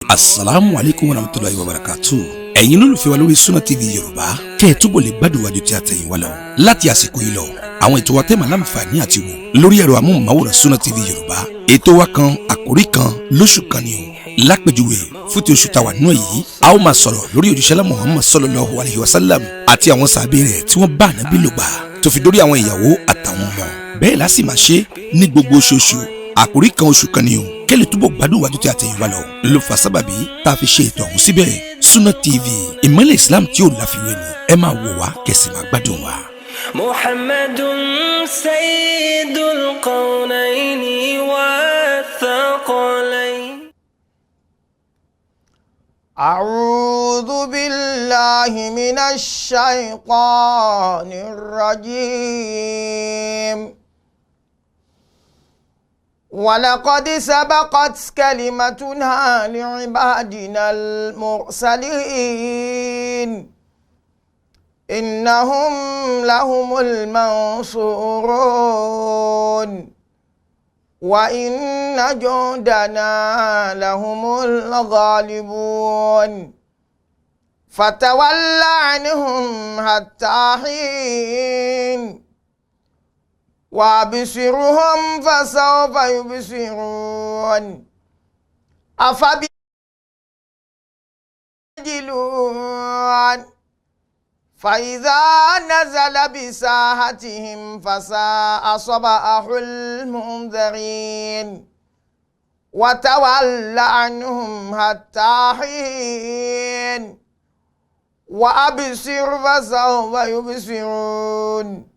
Assalamu alaikum warahmatullahi wabarakatuh. Ẹ̀yin olólùfẹ́ wa lórí Sunna TV Yorùbá kẹ́ ẹ túbọ̀ lè gbádùn wájú tí a tẹ̀yìn wá lọ. Láti àsìkò yìí lọ àwọn ètò wa tẹ́ máa láǹfààní àti wò lórí ẹ̀rọ amóhùnmáwòrán Sunna TV Yorùbá. Ètò wa kan àkòrí kan lóṣù kan ni o. Lápèjúwe fún ti oṣù tàwa nínú èyí a ó máa sọ̀rọ̀ lórí òjíṣẹ́ Muhammad sallallahu alayhi wa sallam àti àwọn sàhábé rẹ̀ tí wọ́n bá Ànábì lò gbà tó fi dórí àwọn ìyàwó àtàwọn ọmọ. Bẹ́ẹ̀ la sì máa ṣe ní gbogbo oṣooṣù. Àkòrí kan oṣù kan ni o kẹ́lẹ̀ túbọ̀ gbádùn wájú tí a tẹ̀yìn wá lọ ló fa sábàbí tá a fi ṣe ètò ọ̀hún síbẹ̀. Sunna TV ìmọ́lẹ̀ Islam tí ò láfiwé ni ẹ máa wò wá kẹ́sì máa gbádùn wa. Muhammadun sayyidul qawnayni wa thaqalayn. A'udhu billahi minash shaytanir rajim. ولقد سبقت كلمتنا لعبادنا المرسلين إنهم لهم المنصورون وإن جندنا لهم الغالبون فتول عنهم حتى حين وابصرهم فسوف يبصرون أفبيجلون فإذا نزل بساحتهم فساء صباح المنذرين وتول عنهم حتى حين وأبصر فسوف يبصرون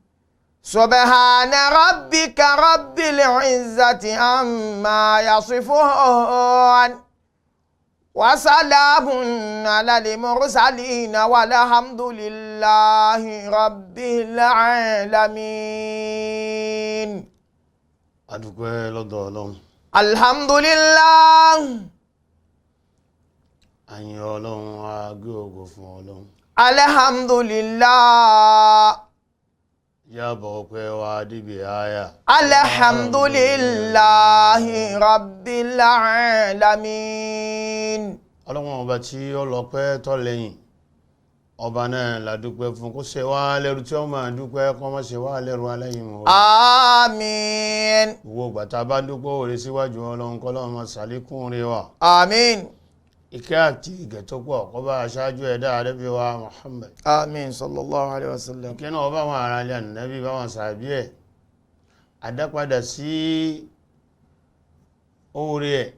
سبحان ربك رب العزة عما يصفون وسلام على المرسلين والحمد لله رب العالمين. adúpẹ́ lọ́dọ̀ Ọlọ́run. alhamdulillah. àyìn Ọlọ́run a gbé ògo fún Ọlọ́run. alhamdulillah. Yàbọ̀ pẹ́ wá dìbì àyà. Alhamdulillahi Rabbil Alamin. Ọlọ́run ọba tí ó lọ pẹ́ tọ́ lẹ́yìn. Ọba náà la dúpẹ́ fún kó ṣe wá lẹ́rú tí ó máa dúpẹ́ kó má ṣe wá lẹ́rú aláyìn mọ́. Àmín. Gbogbo gbàtà bá dúpẹ́ òrè síwájú Ọlọ́run kọ́lọ́run máa ṣàlékún rẹ̀ wá. Àmín. Ìkẹ́ àti ìgẹ̀ tó pọ̀ kó bá aṣáájú ẹ̀dá Ànábì wa Muhammad. Àmín sallallahu alaihi wasallam. Ìkẹ́ náà bá wọn ará ilé Ànábì bá wọn sàbí ẹ̀. Àdápadà sí oore ẹ̀.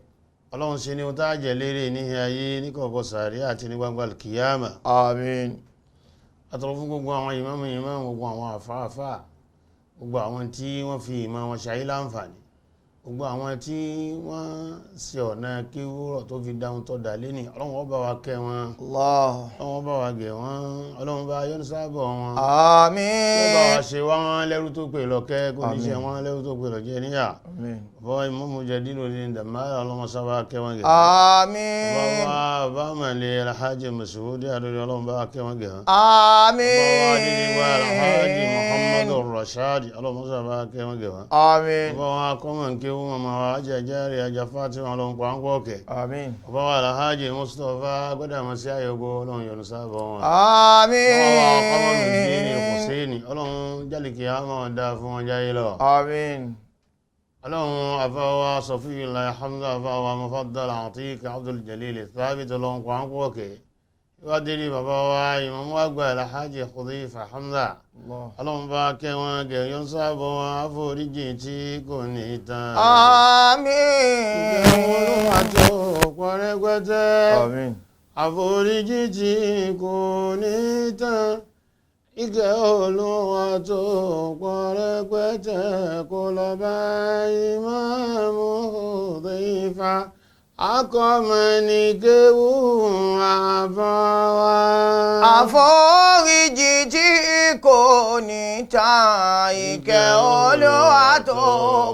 Ọlọ́run ṣe ní ohun tá jẹ lérè ní ayé ní kọ̀ọ̀kọ̀ sàárì àti ní gbangba kìyàmà. Àmín. Àtọ̀rọ̀ fún gbogbo àwọn ìmáàmù gbogbo àwọn àfáàfáà, gbogbo àwọn tí wọ́n fi ìmọ̀ wọn ṣayé láǹfààní. Gbogbo àwọn tí wọ́n ṣe ọ̀nà kí wúrọ̀ tó fi dáhùn tó dà lé ní Ọlọ́run ó bá wa kẹ́ wọn. Allah. Ọlọ́run ó bá wa gẹ̀ wọ́n. Ọlọ́run bá yọ́nú sábọ̀ wọn. Àmín. Ó bá wa ṣe wọ́n lẹ́rú tó pè lọ́kẹ́ kò ní ṣe wọ́n lẹ́rú tó pè lọ́jẹ́ níyà. Àmín. Bọ́ Ìmáàmù Jadiluddin Dàmáà Ọlọ́run sábà kẹ́ wọn gẹ̀. Àmín. Bá mọ̀lẹ́ Alhaji Mas'ud Adúrí Ọlọ́run bá kẹ́ wọn gẹ̀. Àmín. Bá dídí wá Alhaji Muhammadu Rashad Ọlọ́run sábà kẹ́ wọn gẹ̀. Àmín. Bá wa kọ́mọ̀ kí wọ́n máa wá jẹjẹrẹ ajá Fatima Ọlọ́run pa ń pọ̀kẹ̀. Àmín. Bá wa Alhaji Mustapha gbọ́dàmọ́ sí àyọ̀gbọ́ Ọlọ́run yọ́nú sábọ̀ wọn. Àmín. Bá wa kọ́mọ̀ Nùdíní Hùsẹ́ẹ̀nì Ọlọ́run jálìkì àmọ́ dá fún wọn jáyé lọ. Àmín. Ọlọ́run afáwa Safiyullah Hamza afáwa Mufaddal Atiq Abdul Jalil Thabit Ọlọ́run pa ń pọ̀kẹ̀. Ìwádìí bàbá wa Imam àgbà Alhaji Khudayfa Hamza. Ọlọ́run bá kẹ́ wọn gẹ̀ yọ́n sábọ̀ wọn àforíjì tí kò ní tán. Àmín. Olúwa tó pọ̀ rẹpẹtẹ. Àmín. Àforíjì tí kò ní tán. Ìkẹ́ Olúwa tó pọ̀ rẹpẹtẹ kó lọ bá Ìmáàmù Khudayfa. Akọ́mọ̀ni kéwú àfọwà. Àforíjì tí kò ní tán. Ìkẹ́ Olúwa tó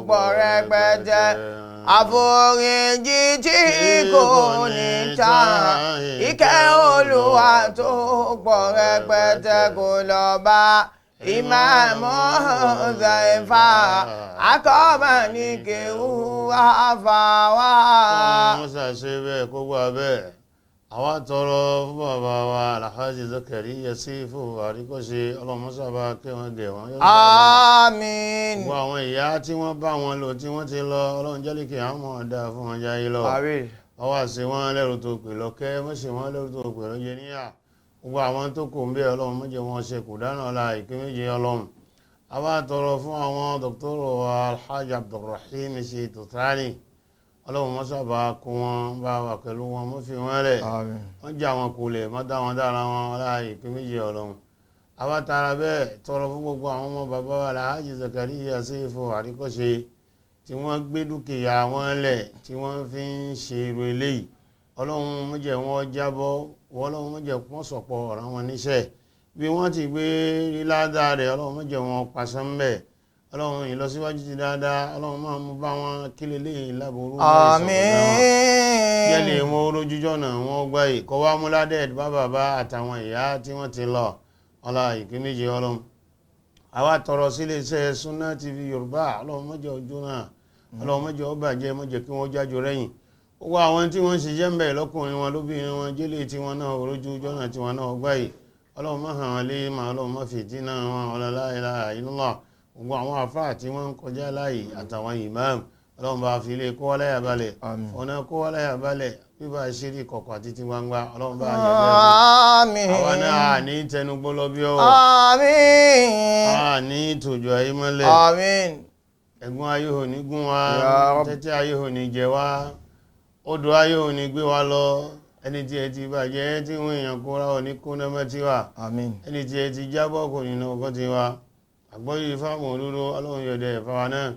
pọ̀ rẹpẹtẹ. Àforíjì tí kò ní tán. Ìkẹ́ Olúwa tó pọ̀ rẹpẹtẹ kó lọ bá ìmáàmù Huzaifa akọ́mọ ní kéwú àfàwà. wọ́n ṣàṣe bẹ́ẹ̀ kó gbà bẹ́ẹ̀. àwa tọrọ fún bàbá wa Alhaji Zakariya Sífù Àríkọ́ṣe ọlọ́mọṣàbá kẹwọn gẹ̀ wọ́n. àmín. gbogbo àwọn ìyá tí wọ́n bá wọn lò tí wọ́n ti lọ ọlọ́run jẹ́líkì àmọ́ ọ̀dà fún wọn jáyé lọ. wọ́n wá sí wọn lẹ́rù tó pè lọ́kẹ́ wọ́n sì wọ́n lẹ́rù tó pè lọ́jẹ́ níyà. gbogbo àwọn tó kò ń bẹ ọlọ́run mọ́jẹ́ wọn ṣe kù dáná ọ̀la ìpín méje ọlọ́run. àwa tọrọ fún àwọn dọ́kítọ́rọ̀ Alhaji Abdulrahim Shitu Thani ọlọ́run mọ́ sábà kó wọn bá wà pẹ̀lú wọn mọ́ fi wọ́n rẹ̀ wọ́n jà wọn kò lè mọ́ dá wọn dára wọn ọlá ìpín méje ọlọ́run. àwa tara bẹ́ẹ̀ tọrọ fún gbogbo àwọn ọmọ bàbá wa Alhaji Zakariya Sífù Àríkọ́ṣe tí wọ́n gbé dúkìá wọn lẹ̀ tí wọ́n fi ń ṣe irú eléyìí ọlọ́run má jẹ́ wọn jábọ́ ọlọ́run má jẹ́ wọ́n sọ̀pọ̀ ọ̀ràn wọn níṣẹ́ bí wọ́n ti gbé rí ládàá rẹ̀ ọlọ́run má jẹ́ wọn pasán bẹ́ẹ̀ ọlọ́run ìlọsíwájú ti dáadáa ọlọ́run máa mú bá wọn kílè lè láboró àmín. jẹ́lẹ̀ wọn orójújọ́ náà wọ́n gbá ìkọ́ wá múládẹ́ bá bàbá àtàwọn ìyá tí wọ́n ti lọ ọlá ìpín méje ọlọ́run. àwa tọrọ sílé iṣẹ́ Sunna TV Yorùbá ọlọ́run má jẹ́ ojú náà ọlọ́run má jẹ́ ó bàjẹ́ má jẹ́ kí wọ́n jájọ rẹ́yìn. gbogbo àwọn tí wọ́n ń ṣiṣẹ́ ń bẹ̀ lọ́kùnrin wọn lóbìnrin wọn jẹ́lẹ̀ tí wọ́n náà orójújọ́ náà tí wọ́n náà gbá yìí ọlọ́run má hàn wọ́n lé máa ọlọ́run má fìtínà wọn ọlá la ilaha illallah. gbogbo àwọn àfáà tí wọ́n ń kọjá láàyè àtàwọn imam ọlọ́run bá fi ilé kó wáláyà balẹ̀ ọ̀nà kó wáláyà balẹ̀ bíbá ṣeré kọ̀kọ̀ àti ti gbangba ọlọ́run bá yẹ bẹ́ẹ̀ àwọn náà ní tẹnugbó lọ bí ọwọ́ ní tòjò ayé mọ́lẹ̀ ẹ̀gbọ́n ayé ò ní gún wa tẹ́tẹ́ ayé ò ní jẹ wá odò ayé ò ní gbé wa lọ ẹni tí ẹ ti bàjẹ́ tí wọ́n èèyàn kóra ò ní kó nẹ́mẹ́ tí wà ẹni tí ẹ ti jábọ́ kò nínú ọkọ̀ tí wà àgbọ́yé fáwọn olóró ọlọ́run yọ̀dẹ̀ fáwa náà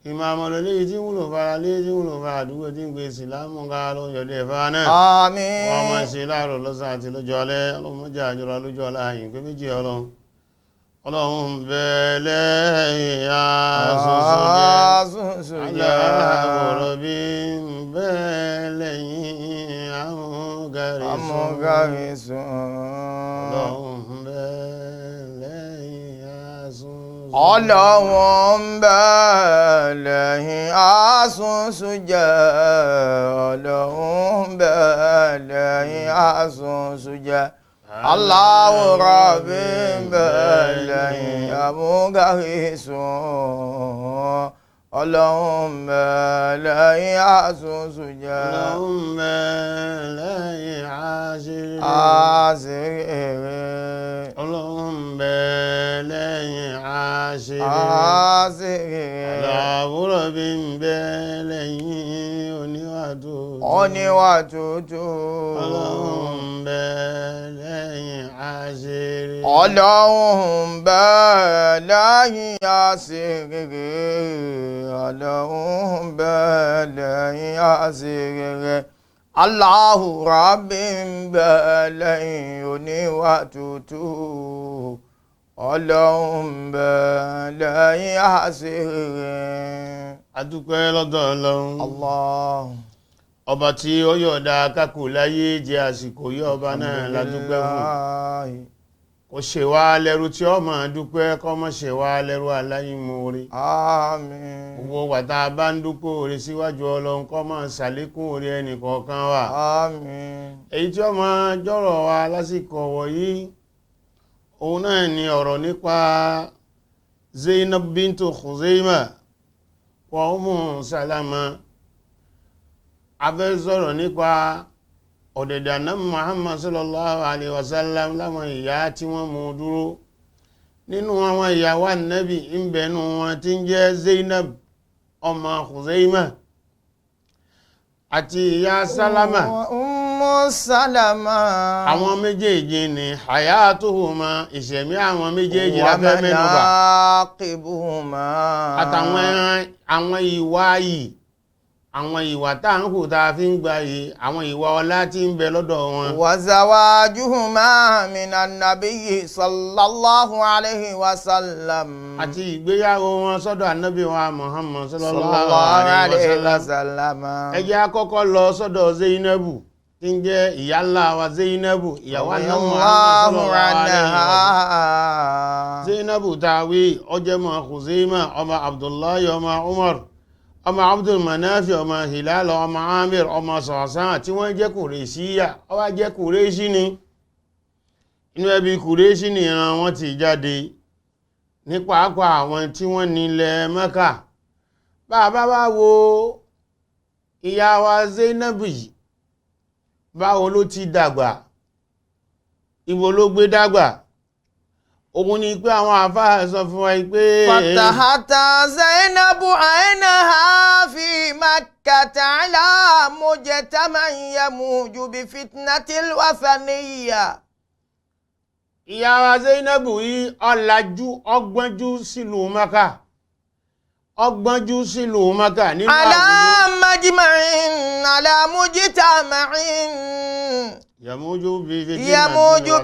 ìmọ̀ àmọ̀lò léyìí tí wúlò fara léyìí tí wúlò fara àdúgbò tí ń gbé ìsìlámù ká ọlọ́run yọ̀dẹ̀ fáwa náà wọ́n máa ṣe láàárọ̀ lọ́sàn àti lọ́jọ́ alẹ́ ọlọ́run mọ́jà àjọra lójú ọlá yìí pé méjì ọlọ́run bẹ́ẹ̀ lẹ́yìn àṣoṣo jẹ́ aláàbọ̀rọ̀ bí bẹ́ẹ̀ lẹ́yìn amúgárísùn ọlọ́run bẹ́ẹ̀ lẹ́yìn ọlọ́run bẹ́ẹ̀ lẹ́yìn àṣoṣo jẹ́ ọlọ́run bẹ́ẹ̀ lẹ́yìn àṣoṣo jẹ́ Allahu Rabbi bẹ́ẹ̀ lẹ́yìn amúgárísùn ọlọ́run bẹ́ẹ̀ lẹ́yìn àṣoṣo jẹ́ ọlọ́run bẹ́ẹ̀ lẹ́yìn àṣírí ọlọ́run bẹ́ẹ̀ lẹ́yìn àṣírí aláwòrán bí ń bẹ́ẹ̀ lẹ́yìn oníwà tútù ọlọ́run bẹ́ẹ̀ lẹ́yìn àṣírí ọlọ́run bẹ́ẹ̀ lẹ́yìn àṣírí ọlọ́run bẹ́ẹ̀ lẹ́yìn àṣírí Allahu Rabbi bẹ́ẹ̀ lẹ́yìn oníwà tútù ọlọ́run bẹ́ẹ̀ lẹ́yìn àṣírí. adúpẹ́ lọ́dọ̀ ọlọ́run Allah ọba tí ó yọ̀ọ̀dá kákò láyé jẹ́ àsìkò yí ọba náà ládúpẹ́ fún kò ṣe wá lẹ́rú tí ó máa dúpẹ́ kó má ṣe wá lẹ́rú aláìmoore àmín gbogbo wàtá bá ń dúpẹ́ oore síwájú ọlọ́run kó máa ṣàlékún oore ẹnìkọ̀ọ̀kan wa àmín. èyí tí ó máa jọ́rọ̀ wa lásìkò wọ̀nyí òun náà ni ọ̀rọ̀ nípa Zainab bintu Khuzaima wa Ummu Salama abẹ́ sọ̀rọ̀ nípa ọ̀dẹ̀dẹ̀ Ànábì Muhammad sallallahu alaihi wasallam láwọn ìyá tí wọ́n mú dúró nínú àwọn ìyàwó Ànábì ń bẹ̀nu wọn tí ń jẹ́ Zainab ọmọ Khuzaima àti ìyá Salama Ummu Salama àwọn méjèèjì ni hayatuhuma ìṣẹ̀mí àwọn méjèèjì lábẹ́ mẹ́nubà àtàwọn ìwà yìí àwọn ìwà tá ń hù tá fi ń gba yìí àwọn ìwà ọlá tí ń bẹ lọ́dọ̀ wọn wa zawajuhuma minan nabiyyi sallallahu alaihi wasallam àti ìgbéyàwó wọn sọ́dọ̀ Ànábì wa Muhammad sallallahu alaihi wasallam ẹ jẹ́ àkọ́kọ́ lọ sọ́dọ̀ Zainabu tí ń jẹ́ ìyá ńlá wa Zainabu ìyàwó Ànábì Allahu Muhammad sallallahu alaihi wasallam. anha. Zainabu tàwí ọjọ́ ọmọ Khuzaima ọmọ Abdullahi ọmọ Umar ọmọ Abdul Manafi ọmọ Hilal ọmọ Amir ọmọ Sa'san tí wọ́n jẹ́ Kùrẹ́ṣíyà ó wá jẹ́ Kùrẹ́ṣí ni inú ẹbí Kùrẹ́ṣí ni ìran wọn ti jáde ní pàápàá àwọn tí wọ́n nílẹ̀ Mẹ́kà. Bàbá bá wo ìyá wa Zainabu yìí báwo ló ti dàgbà ibo ló gbé dàgbà òun ni pé àwọn àfáà sọ fún wa pé fatahata Zainabu aynaha fi Makkata ala mujtaman yamuju bi fitnatil wasaniyya. ìyá wa Zainabu yìí ọ̀làjú ọgbọ́njú sílùú Mákà ọgbọ́njú sílùú Mákà nínú ala àwùjọ majma'in ala mujtama'in yamuju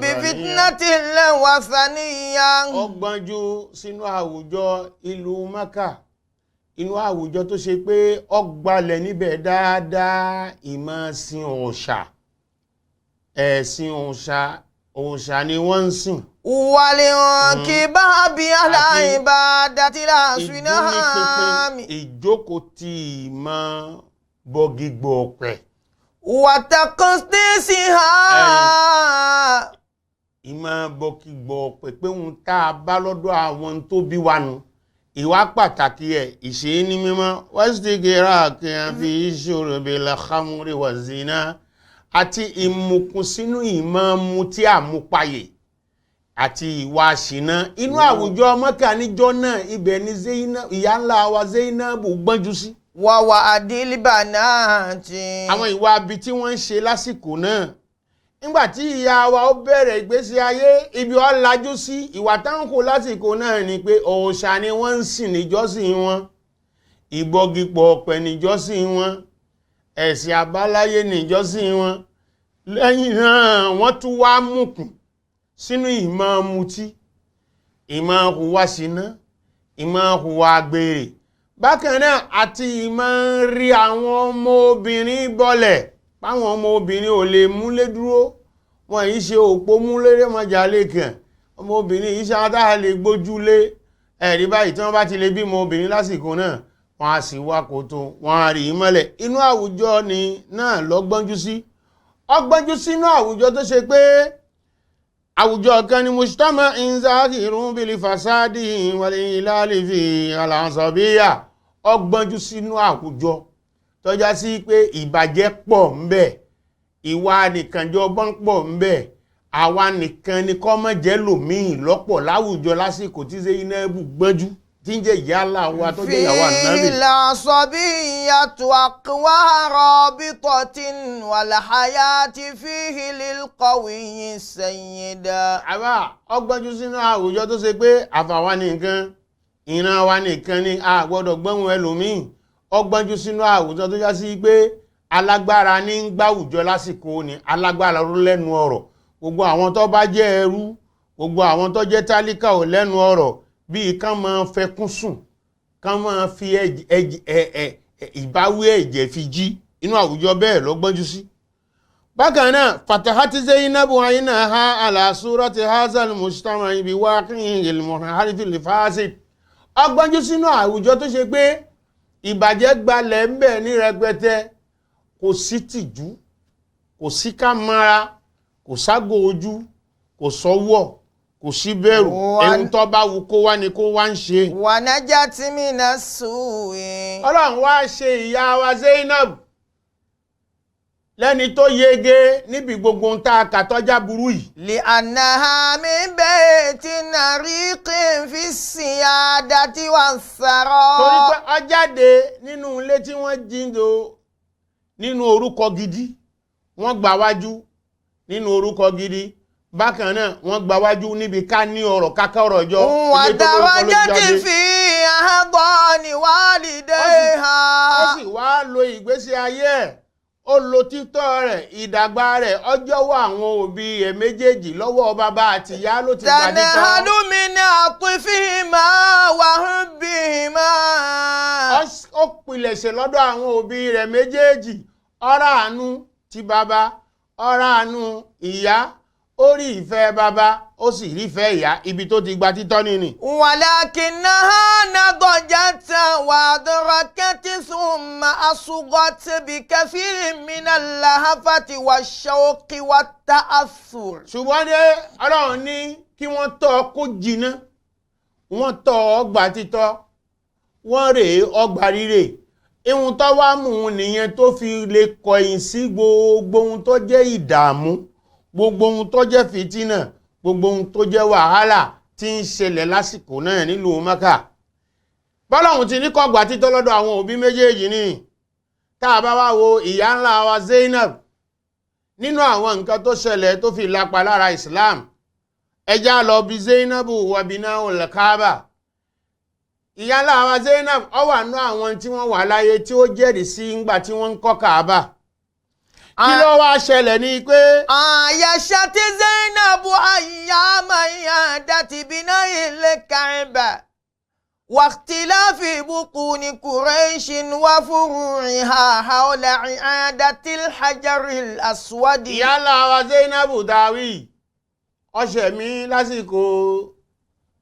bi fitnatil wasaniyya. ọgbọ́njú sínú àwùjọ ìlú Mákà inú àwùjọ tó ṣe pé ọgbàlẹ̀ níbẹ̀ dáadáa ìmọ̀ sin òòṣà ẹ̀sìn òòṣà ni wọ́n ń sìn. والانكباب على عبادة الأصنام ìjókòó ti ìmọ̀ bọ̀gìgbọ̀ ọ̀pẹ̀ وتقديسها ìmọ̀ bọ̀gìgbọ̀ ọ̀pẹ̀ pé òun tá a bá lọ́dọ̀ àwọn tó bí wa nù ìwà pàtàkì ẹ̀ ìṣe ní mímọ́ wẹ́sídẹ̀gẹ̀rà kí a fi ìṣòro bil khamri wa zina àti ìmùkùn sínú ìmọ̀ mutí àmupayè àti ìwà ṣìnà inú àwùjọ Mẹ́kà níjọ́ náà ibẹ̀ ni ìyá ńlá wa Zainabu gbọ́njú sí. ووعد البنات. àwọn ìwà abi tí wọ́n ń ṣe lásìkò náà nígbàtí ìyá wa ó bẹ̀rẹ̀ ìgbésí ayé ibi ó lajú sí ìwà táwọn kò lásìkò náà ni pé òòṣà ni wọ́n ń sìn níjọ́sìn wọn ìbọ̀gìpọ̀ ọ̀pẹ̀ níjọ́sìn wọn ẹ̀sìn àbáláyé níjọ́sìn wọn lẹ́yìn náà wọ́n tún wá mùkùn sínú ìmọ̀ mutí ìmọ̀ hùwà ṣìnà ìmọ̀ hùwà àgbèrè bákan náà àti ìmọ̀ rí àwọn ọmọ obìnrin bọ́lẹ̀ páwọn ọmọ obìnrin ò lè múlé dúró wọn yìí ṣe òpó múlé mọ́jà lẹ́kàn ọmọ obìnrin yìí ṣáátá lè gbójúlé ẹ̀rí báyìí tí wọ́n bá ti lè bímọ obìnrin lásìkò náà wọ́n á sì wá kòtò wọ́n á rí i mọ́lẹ̀ inú àwùjọ ni náà lọ́gbọ́njú sí ọgbọ́njú sínú àwùjọ tó ṣe pé àwùjọ kan ni mujtama inzahirun bil fasadi wal ilali fi al-asabiyya ọgbọ́njú sínú àwùjọ tọ́já sí pé ìbàjẹ́ pọ̀ ńbẹ ìwà nìkànjọgbọ́n pọ̀ ńbẹ àwa nìkan ni kọ́ mọ́ jẹ́ lòmíì lọ́pọ̀ láwùjọ lásìkò tí Zainabu gbọ́njú tí ń jẹ́ ìyá aláwa tó jẹ́ ìyàwó Ànábì. في العصبية أقوى رابطة والحياة فيه للقوي السيدة. àbá ọgbọ́njú sínú àwùjọ tó ṣe pé àfàwa nìkan ìran wa nìkan ni a gbọ́dọ̀ gbọ́hùn ẹlòmíì ọgbọ́njú sínú àwùjọ tó já sí pé alágbára ní ń gbáwùjọ lásìkò ni alágbára ló lẹ́nu ọ̀rọ̀ gbogbo àwọn tó bá jẹ́ ẹrú gbogbo àwọn tó jẹ́ tálíkà ò lẹ́nu ọ̀rọ̀ bíi kán máa fẹkún sùn kán máa fi ìbáwí ẹ̀jẹ̀ fi jí inú àwùjọ bẹ́ẹ̀ ló gbọ́njú sí. bákan náà fatahati Zainabu aynaha ala surati hazal mujtama ibi waqi'in al-munharif al-fasid ọgbọ́njú sínú àwùjọ tó ṣe pé ìbàjẹ́ gbalẹ̀ ń bẹ ní rẹpẹtẹ kò sí tìjú kò sí kámárà kò ságò ojú kò sọ́wọ́ kò sí bẹ̀rù ẹ̀hún tó bá wù kó wá ni kó wá ń ṣe. ونجت من السوء. Ọlọ́run wá ṣe ìyá wa Zainab lẹ́ni tó yege níbi gbogbo ń ta àkàtọ́já burú yìí. لأنها من بيت عريق في السيادة والثراء. torí pé ó jáde nínú ilé tí wọ́n jíǹdo nínú orúkọ gidi wọ́n gbà wájú nínú orúkọ gidi bákan náà wọ́n gbà wájú níbi ká ní ọ̀rọ̀ káká ọ̀rọ̀ jọ. وتواجدت في أحضان والديها. ó sì wá lo ìgbésí ayé ẹ̀ ó lo títọ́ rẹ̀ ìdàgbà rẹ̀ ọjọ́ wọ àwọn òbí ẹ̀ méjèèjì lọ́wọ́ bàbá àti ìyá ló ti gbà dìtọ́. تنهل من عطفهما وحبهما. ó pilẹ̀ṣẹ̀ lọ́dọ̀ àwọn òbí rẹ̀ méjèèjì ọ̀rọ̀ àánú ti bàbá ọ̀rá àánú ìyá ó rí ìfẹ́ bàbá ó sì rí ìfẹ́ ìyá ibi tó ti gba títọ́ nìní. ولكنها نضجت وأدركت ثم أصغت بكثير من اللهفة والشوق والتأثر. ṣùgbọ́n dé ọlọ́run ní kí wọ́n tọ́ kó jìnnà wọ́n tọ́ ọgbà títọ́ wọ́n rèé ọgbà rírè ihun tó wá mú un nìyẹn tó fi lè kọ̀yìn sí gbogbo ohun tó jẹ́ ìdààmú gbogbo ohun tó jẹ́ fìtínà gbogbo ohun tó jẹ́ wàhálà tí ń ṣẹlẹ̀ lásìkò náà nílùú Mákà. bọ́lọ́hun ti ní kọ́gbà títọ́ lọ́dọ̀ àwọn òbí méjèèjì ni tá a bá wá wo ìyá ńlá wa Zainab nínú àwọn nǹkan tó ṣẹlẹ̀ tó fi lápa lára Islam ẹjá lọ bí Zainabu wàbíná olùkábà. ìyá ńlá wa Zainab ó wà nú àwọn tí wọ́n wà láyé tí ó jẹ́rìí sí ńgbà tí wọ́n ń kọ́ Kaaba. kí ló wá ṣẹlẹ̀ ní pé. عايشت زينب أيام عيادة بناء الكعبة واختلاف بطون قريش وفروعها حول عيادة الحجر الأسود. ìyá ńlá wa Zainabu dáwì ọṣẹ mi lásìkò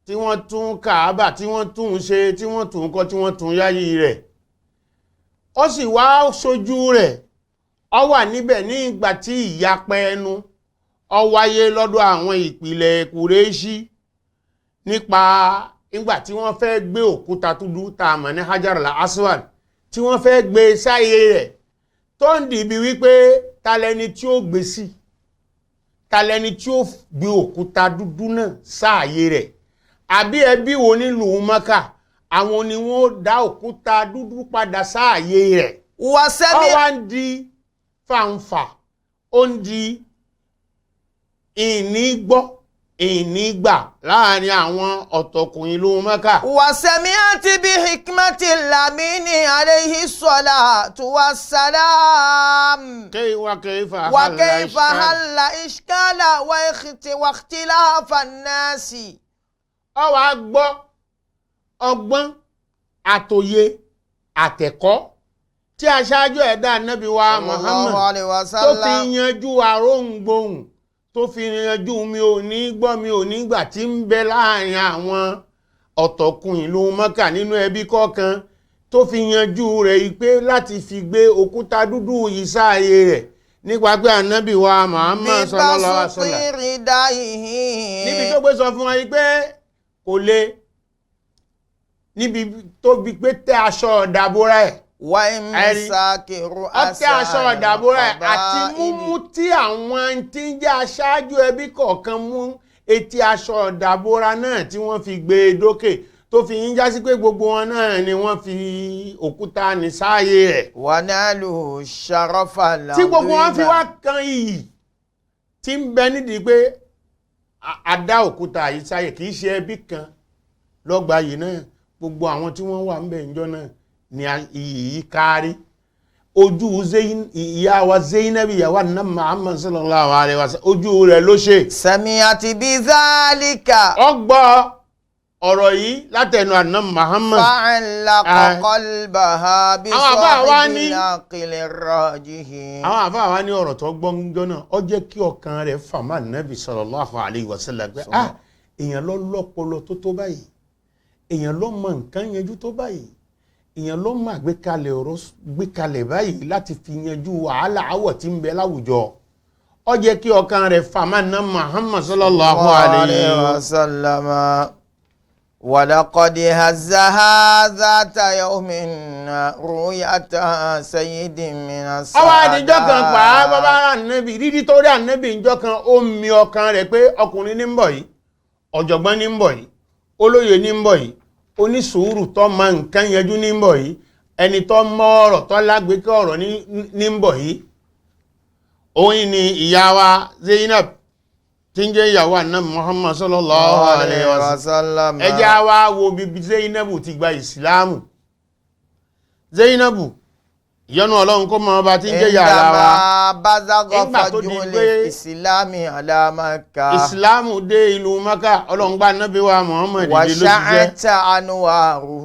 tí wọ́n tún Kaaba tí wọ́n tún ṣe tí wọ́n tún kọ́ tí wọ́n tún yáyí rẹ̀ ó sì wá ṣojú rẹ̀ ó wà níbẹ̀ ní ìgbà tí ìyapẹ ẹnu ó wáyé lọ́dọ̀ àwọn ìpìlẹ̀ Kùrẹ́ṣì nípa ìgbà tí wọ́n fẹ́ gbé òkúta dúdú tá a mọ̀ ní Hajar al-Aswad tí wọ́n fẹ́ gbé sáyé rẹ̀ tó ń dìbí wípé talẹ́ni tí ó gbé sí talẹ́ni tí ó gbé òkúta dúdú náà sáàyè rẹ̀ àbí ẹbí wo nílùú Mákà àwọn ni wọ́n dá òkúta dúdú padà sáàyè rẹ̀. وسمع ó wá ń di fàǹfà ó ń di ìnígbọ́ ìnígbà láàrin àwọn ọ̀tọ̀kùn ìlú Mákà. وسمعت بحكمة الأمين عليه الصلاة والسلام وكيف حل إشكال واختلاف الناس. ó wá gbọ́ ọgbọ́n àtòye àtẹ̀kọ́ tí aṣáájú ẹ̀dá Ànábì wa Muhammad tó fi yanjú àróǹgbòhùn tó fi yanjú mi ò ní gbọ́ mi ò ní gbà tí ń bẹ láàrin àwọn ọ̀tọ̀kùn ìlú Mákà nínú ẹbí kọ̀ọ̀kan tó fi yanjú rẹ̀ pé láti fi gbé òkúta dúdú yìí sáàyè rẹ̀ nípa pé Ànábì wa Muhammad sallallahu alaihi wasallam níbi tó gbé sọ fún wa pé kò lè níbi tó bí pé tẹ́ aṣọ ọ̀dàbúrà ẹ̀ ọtí aṣọ ọ̀dàbúrà ẹ̀ àti múmú tí àwọn tí ń jẹ́ aṣáájú ẹbí kọ̀ọ̀kan mú etí aṣọ ọ̀dàbúrà náà tí wọ́n fi gbé e dókè tó fi ń jásí pé gbogbo wọn náà ni wọ́n fi òkúta ní sáàyè rẹ̀. ونالوا الشرف العظيم. tí gbogbo wọn fi wá kan iyì tí ń bẹ nídìí pé àdá òkúta yìí sáyè kì í ṣe ẹbí kan lọ́gbà yìí náà gbogbo àwọn tí wọ́n wà ń bẹ̀ ńjọ́ náà ni iyì yìí kárí ojú ìyá wa Zainab ìyàwó àná Muhammad sallallahu alaihi wasallam ojú rẹ̀ ló ṣe. سمعت بذلك ọgbọ́ ọ̀rọ̀ yìí látẹnu àná Muhammad. فعلق قلبها بصاحب العقل الراجح. àwọn àfáà wa ní ọ̀rọ̀ tó gbọ́ ńjọ́ náà ó jẹ́ kí ọkàn rẹ̀ fàmà Nabi sallallahu alaihi wasallam pé èèyàn ló lọ́pọlọ tó báyìí èèyàn ló mọ nǹkan yanjú tó báyìí èèyàn ló mọ àgbékalẹ̀ ọ̀rọ̀ gbékalẹ̀ báyìí láti fi yanjú wàhálà àwọ̀ tí ń bẹ láwùjọ ó jẹ́ kí ọkàn rẹ̀ fàmà ná Muhammad sallallahu alaihi wasallam. ولقد هزها ذات يوم رؤية سيد من السادات. ọwọ́ àdìjọ́ kan pa á bàbá ànábì rírí tó rí ànábì ìjọ kan ó mi ọkàn rẹ̀ pé ọkùnrin ní ń bọ̀ yìí ọ̀jọ̀gbọ́n ní ń bọ̀ yìí olóye ní ń bọ̀ yìí onísùúrù tó mọ nǹkan yanjú ní ń bọ̀ yìí ẹni tó mọ ọ̀rọ̀ tó lágbèéká ọ̀rọ̀ ní ń bọ̀ yìí. òun ni ìyá wa Zainab tí ń jẹ́ ìyàwó ànábì Muhammad sallallahu alaihi wasallam. ẹjá wa wo bíbí Zainabu ti gba ìsìláàmù. Zainabu ìyọ́nú Ọlọ́run kó mọ ọba tí ń jẹ́ yàrá wa nígbà tó di pé ìsìláàmù dé ìlú Mákà Ọlọ́run gbà nábì wa Muhammad dìde ló ṣiṣẹ́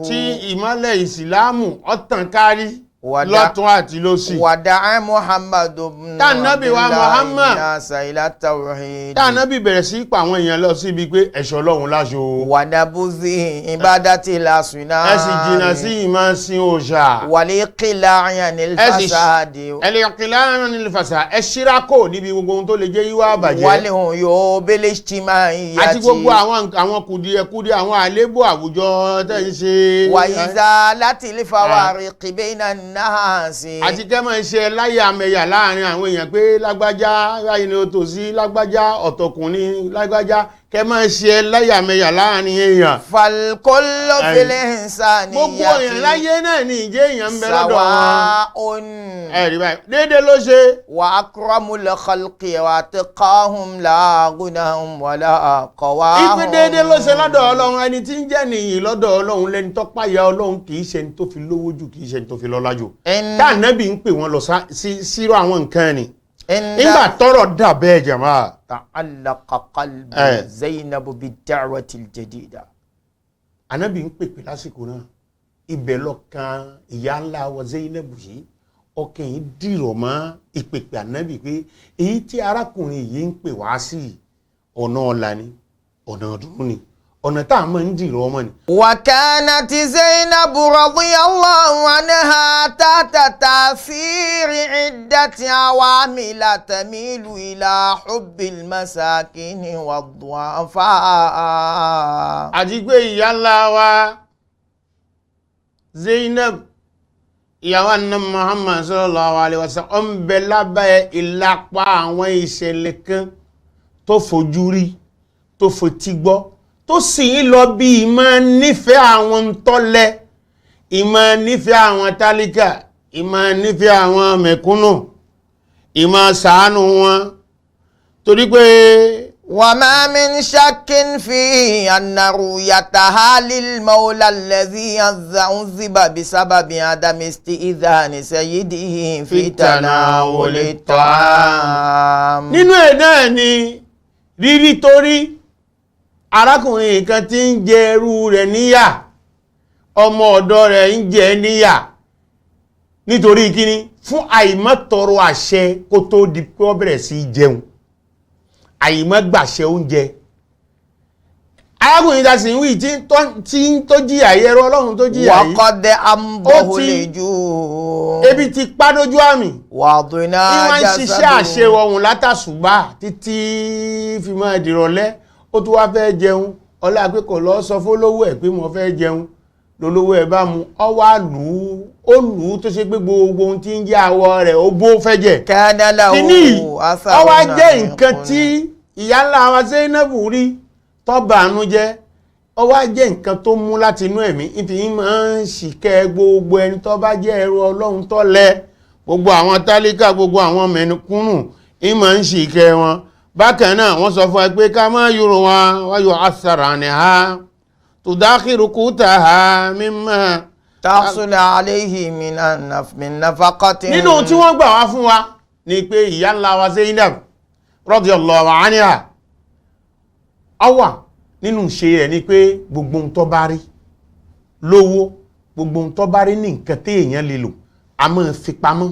tí ìmọ́lẹ̀ ìsìláàmù ó tàn kárí lọ́tún àti lósì. wàdà muhammadu tànàbí wa Muhammad nasa ila tawhid. tànàbí bẹ̀rẹ̀ sí pa àwọn èèyàn lọ síbi pé ẹ̀ṣọ́ Ọlọ́run láṣọ. wàdàbùzì ibadati lasuna. ẹ sì jìnnà sí ìmọ̀ sin òòṣà. wàlẹ́ kìlá yanil fasadi. ẹlẹ́ kìlá yanil fasadi ẹ ṣírákò níbi gbogbo ohun tó lè jẹ́ yíwá àbàjẹ́. wàlẹ́ hùn yóò bẹ́lẹ̀ ṣìmá ìyá àti gbogbo àwọn kùdìẹ̀kudì àwọn àlébù àwùjọ tẹ́ ń ṣe. wàyíza láti lè fa wàrí kìbẹ́ iná náà sí. àti kẹ́ máa ń ṣe láyàmẹ̀yà láàrin àwọn èèyàn pé lágbájá ráyìn ni ó tò sí lágbájá ọ̀tọ̀kùnrin lágbájá kẹ́ máa ṣe láyàmẹ̀yà láàrin èèyàn. falkolo fele nsani gbogbo èèyàn láyé náà ni ìjẹ́ èèyàn ń bẹ lọ́dọ̀ wọn. sawa'un. ẹ̀rí báyìí déédéé ló ṣe. wa akramul khalqi wa atqahum la gunahum wala qawahum. ìpín déédéé ló ṣe lọ́dọ̀ Ọlọ́run ẹni tí ń jẹ́ nìyí lọ́dọ̀ Ọlọ́run lẹ́ni tó páyà Ọlọ́run kì í ṣe ní tó fi lówó jù kì í ṣe ní tó fi lọ́lá jù. Ànábì ń pè wọ́n lọ sírò àwọn nǹkan ni nígbà tọ́rọ̀ dà bẹ́ẹ̀ jàmá. ta'allaqa qalbu Zainab bid-da'wati al-jadida. Ànábì ń pèpè lásìkò náà ibẹ̀ lọ́kàn ìyá ńlá wa Zainab yìí ọkàn yìí dìrọ̀ mọ́ ìpèpè Ànábì pé èyí tí arákùnrin yìí ń pè wá sí ọ̀nà ọ̀la ni ọ̀nà ọdún ni ọ̀nà tá a máa ń dìrọ̀ ọmọ ni. wa kanat Zainab radiyallahu anha tahta ta'thiri iddati awamila tamilu ila hubbil masakin wad-du'afa. àti pé ìyá ńlá wa Zainab ìyàwó Ànábì Muhammad sallallahu alaihi wasallam ó ń bẹ lábẹ́ ìlápá àwọn ìṣẹ̀lẹ̀ kan tó fojú rí tó fotí gbọ́ tó sì ń lọ bí ìmọ̀ nífẹ̀ẹ́ àwọn tọ́lẹ̀ ìmọ̀ nífẹ̀ẹ́ àwọn tálíkà ìmọ̀ nífẹ̀ẹ́ àwọn mẹ̀kúnnù ìmọ̀ ṣàánú wọn torí pé wa ma min shakkin fi anna ru'yataha lil mawla alladhi yanziba bisababi adami isti'idhani sayyidihi fi tanawuli ta'am. nínú ẹ̀ náà ni rírí torí arákùnrin kan tí ń jẹ ẹrú rẹ̀ níyà ọmọ ọ̀dọ̀ rẹ̀ ń jẹ níyà nítorí kíní fún àìmọ́tọrọ àṣẹ kó tó di pé ó bẹ̀rẹ̀ sí jẹun àìmọ́gbàṣẹ oúnjẹ arákùnrin ta sì ń wí tí tó jìyà ẹ̀rọ Ọlọ́run tó jìyà yìí waqad ambohuleju ebi ti pa lójú àmì wàdùnà ìwọ̀n ṣiṣẹ́ àṣewọ̀hún látàṣùgbà títí fi máa dìrọ̀lẹ́ ó tún wá fẹ́ jẹun ọlá pé kò lọ sọ fólówó ẹ̀ pé mo fẹ́ jẹun lólówó ẹ̀ bá mu ọ wá lù ú tó ṣe pé gbogbo ohun tí ń jẹ́ àwọ̀ rẹ̀ ó bó fẹ́ jẹ kíní ọ wá jẹ́ nǹkan tí ìyá ńlá wa Zainab rí tó bànú jẹ́ ọ wá jẹ́ nǹkan tó mú láti inú ẹ̀mí ìfi máa ń ṣìkẹ́ gbogbo ẹni tó bá jẹ́ ẹrú Ọlọ́run tó lẹ gbogbo àwọn tálíkà gbogbo àwọn mẹ̀kúnnù ìmọ̀ ń ṣìkẹ́ wọn bákan náà wọ́n sọ fún ẹ pé ká má yúrò wọn wáyọ̀ àṣàrà ní ha tó dákìrù kúta ha mímọ́ tahsul alayhi min nafaqatin. nínú tí wọ́n gbà wá fún wa ni pé ìyá ńlá wa Zainab radiyallahu anha ọwà nínú ṣe rẹ̀ ni pé gbogbo ń tó bá rí lówó gbogbo ń tó bá rí ní nǹkan tí èèyàn lè lò a máa fi pamọ́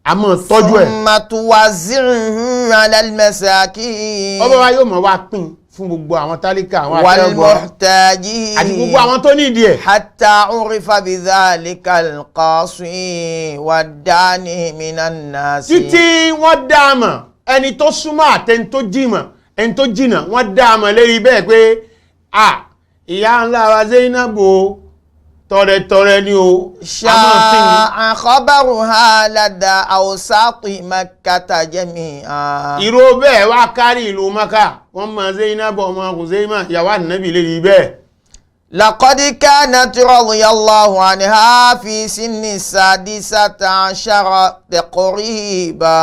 a máa tọ́jú ẹ̀. thumma tuwazzi'uhu 'ala al-masakin. ọba wa yóò mọ̀ wá pín fún gbogbo àwọn tálíkà àwọn wal akẹ́gbọ́ muhtajin àti gbogbo àwọn tó ní ìdí ẹ̀. hatta urifa bidhalika al-qasi wad-dani minan nas. títí wọ́n dáàmà ẹni tó súnmọ́ àtẹni tó jìmọ̀ ẹni tó jìnà wọ́n dáàmà lérí bẹ́ẹ̀ pé ìyá ńlá wa Zainab tọrẹtọrẹ ni o. ṣáà khabaruha lada awsati makkata jami'a. ìró bẹ́ẹ̀ wá kárí ìlú Mákà wọ́n mọ̀ Zainab ọmọ Khuzaimah ìyàwó Ànábì lérí bẹ́ẹ̀. laqad kanat radiyallahu anha fi sinni sadisata ashara taqriba.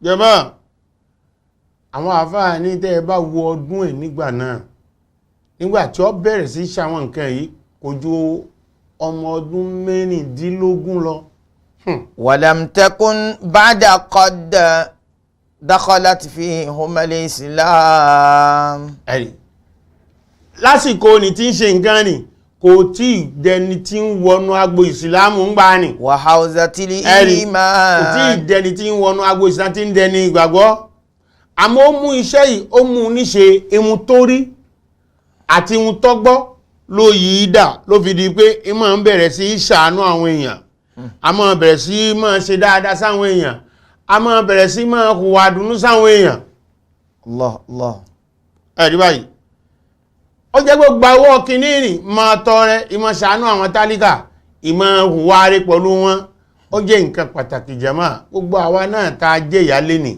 jẹ́mọ́ àwọn àfáà ní tẹ́ ẹ bá wo ọdún ẹ̀ nígbà náà nígbà tí ó bẹ̀rẹ̀ sí ṣàwọn nǹkan yìí kò ju ọmọ ọdún mẹ́rìndínlógún lọ. walam takun ba'da qad dakhalat fihum al-islam. ẹ̀rì lásìkò ní tí ń ṣe nǹkan ni kò tí dẹni tí ń wọnú agbo ìsìlámù ń gbà ní wa hawzatil kò tí iman dẹni tí ń wọnú agbo ìsìlámù tí ń dẹni ìgbàgbọ́ àmọ́ ó mú iṣẹ́ yìí ó mú níṣe ihun tó rí àti ihun tó gbọ́ ló yìí dà ló fi di pé ìmọ̀ ń bẹ̀rẹ̀ sí ṣàánú àwọn èèyàn a máa bẹ̀rẹ̀ sí máa ṣe dáadáa sáwọn èèyàn a máa bẹ̀rẹ̀ sí máa hùwà dùnú sáwọn èèyàn Allah ẹ̀rí báyìí ó jẹ́ gbogbo owó kìíní rìn máa tọrẹ ìmọ̀ ṣàánú àwọn tálíkà ìmọ̀ hùwà rẹ̀ pẹ̀lú wọn ó jẹ́ nǹkan pàtàkì jàmáà gbogbo àwa náà tá a jẹ́ ìyá lénìí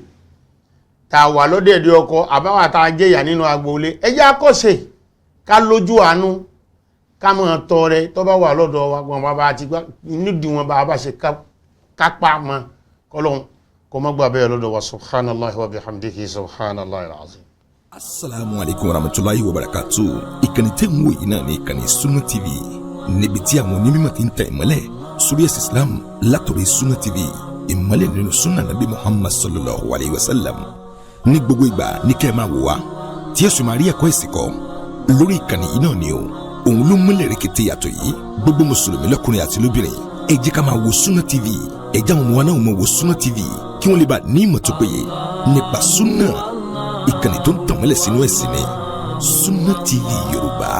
tá a wà lọ́dẹ̀dẹ̀ ọkọ àbáwà tá a jẹ́ ìyá nínú agboolé ẹ jẹ́ àkọ́ṣe ká lójú àánú ká máa tọrẹ tó bá wà lọ́dọ̀ wa gbọ́n bàbá àti nídìí wọn bàbá ṣe kápá mọ́ kọ́lọ́hún kó má gbà bẹ́ẹ̀ lọ́dọ̀ wa subhanallahi wa bihamdihi subhanallahi alazim. asalaamu alaykum warahmatulahi wabarakatu ìkànnì tẹ́ ń wò yìí náà ní ìkànnì Sunna TV níbi tí àwọn onímọ̀ ti ń tẹ̀ ìmọ́lẹ̀ sórí ẹ̀sìn Islam látọ̀rọ̀ Sunna TV ìmọ́lẹ̀ nínú sunna nabi Muhammad sallallahu alayhi wa sallam ní gbogbo ìgbà ní kẹ́ ẹ máa wò wá tí ẹ sì máa rí ẹ̀kọ́ ẹ̀sìn kọ́ lórí ìkànnì yìí náà ni o òun ló múlẹ̀ rẹ̀kẹ̀tẹ̀ yàtọ̀ yìí gbogbo mùsùlùmí lọ́kùnrin àti lóbìnrin ẹ jẹ́ ká máa wo Sunna TV ẹ jẹ́ àwọn ọmọ wa náà máa wo Sunna TV kí wọ́n lè bá ní ìmọ̀ tó péye nípa sunna ìkànnì tó ń tàn mọ́lẹ̀ sínú ẹ̀sìn ni Sunna TV Yorùbá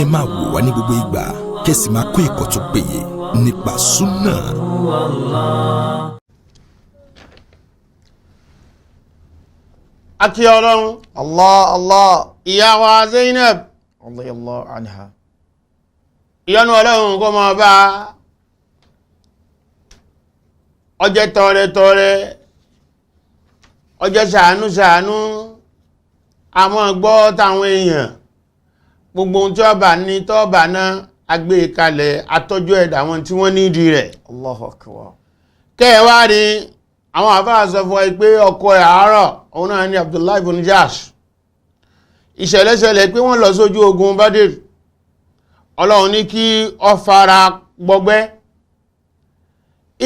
ẹ máa wò wá ní gbogbo ìgbà kẹ́sì máa kọ́ ẹ̀kọ́ tó péye nípa sunna. akí ọlọ́run Allah ìyá wa Zainab radiyallahu anha ìyọ́nú ọlọ́run kó máa bá ọjẹ́ tọrẹ ọjẹ́ ṣàánú àmọ́ gbọ́ táwọn èèyàn gbogbo ohun tí ó bá ní tó bá náà agbé kalẹ̀ atọ́jú ẹ̀dà wọn tí wọ́n nídìí rẹ̀ Allahu akbar kẹwàá rí àwọn àfáà sọ fún ẹ pé ọkọ ẹ̀ àárọ̀ òun náà ni Abdullahi ibn Jahsh ìṣẹ̀lẹ̀ṣẹlẹ̀ pé wọ́n lọ sójú ogun Badr ọlọ́run ní kí ó fara gbọgbẹ́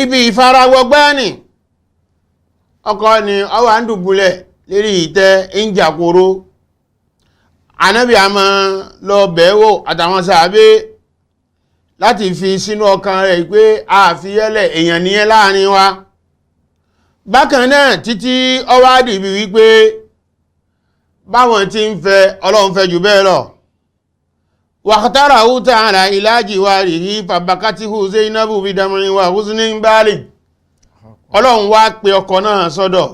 ibi ìfara gbọgbẹ́ ni ọkọ ni ó wà ń dùbúlẹ̀ lérí ìtẹ́ ìjàkóró Ànábì a máa lọ bẹ̀ẹ́wò àtàwọn sàábé láti fi sínú ọkàn rẹ̀ pé àfiyẹ́lẹ̀ èèyàn nìyẹn láàrin wa bákan náà títí ó wá dìbí wípé báwọn tí ń fẹ́ ọlọ́run fẹ́ jù bẹ́ẹ̀ lọ waqtarahu ta'ala ila jiwarihi fabakatihu Zainabu bidamin wa huznin baligh ọlọ́run wá pe ọkọ náà sọ́dọ̀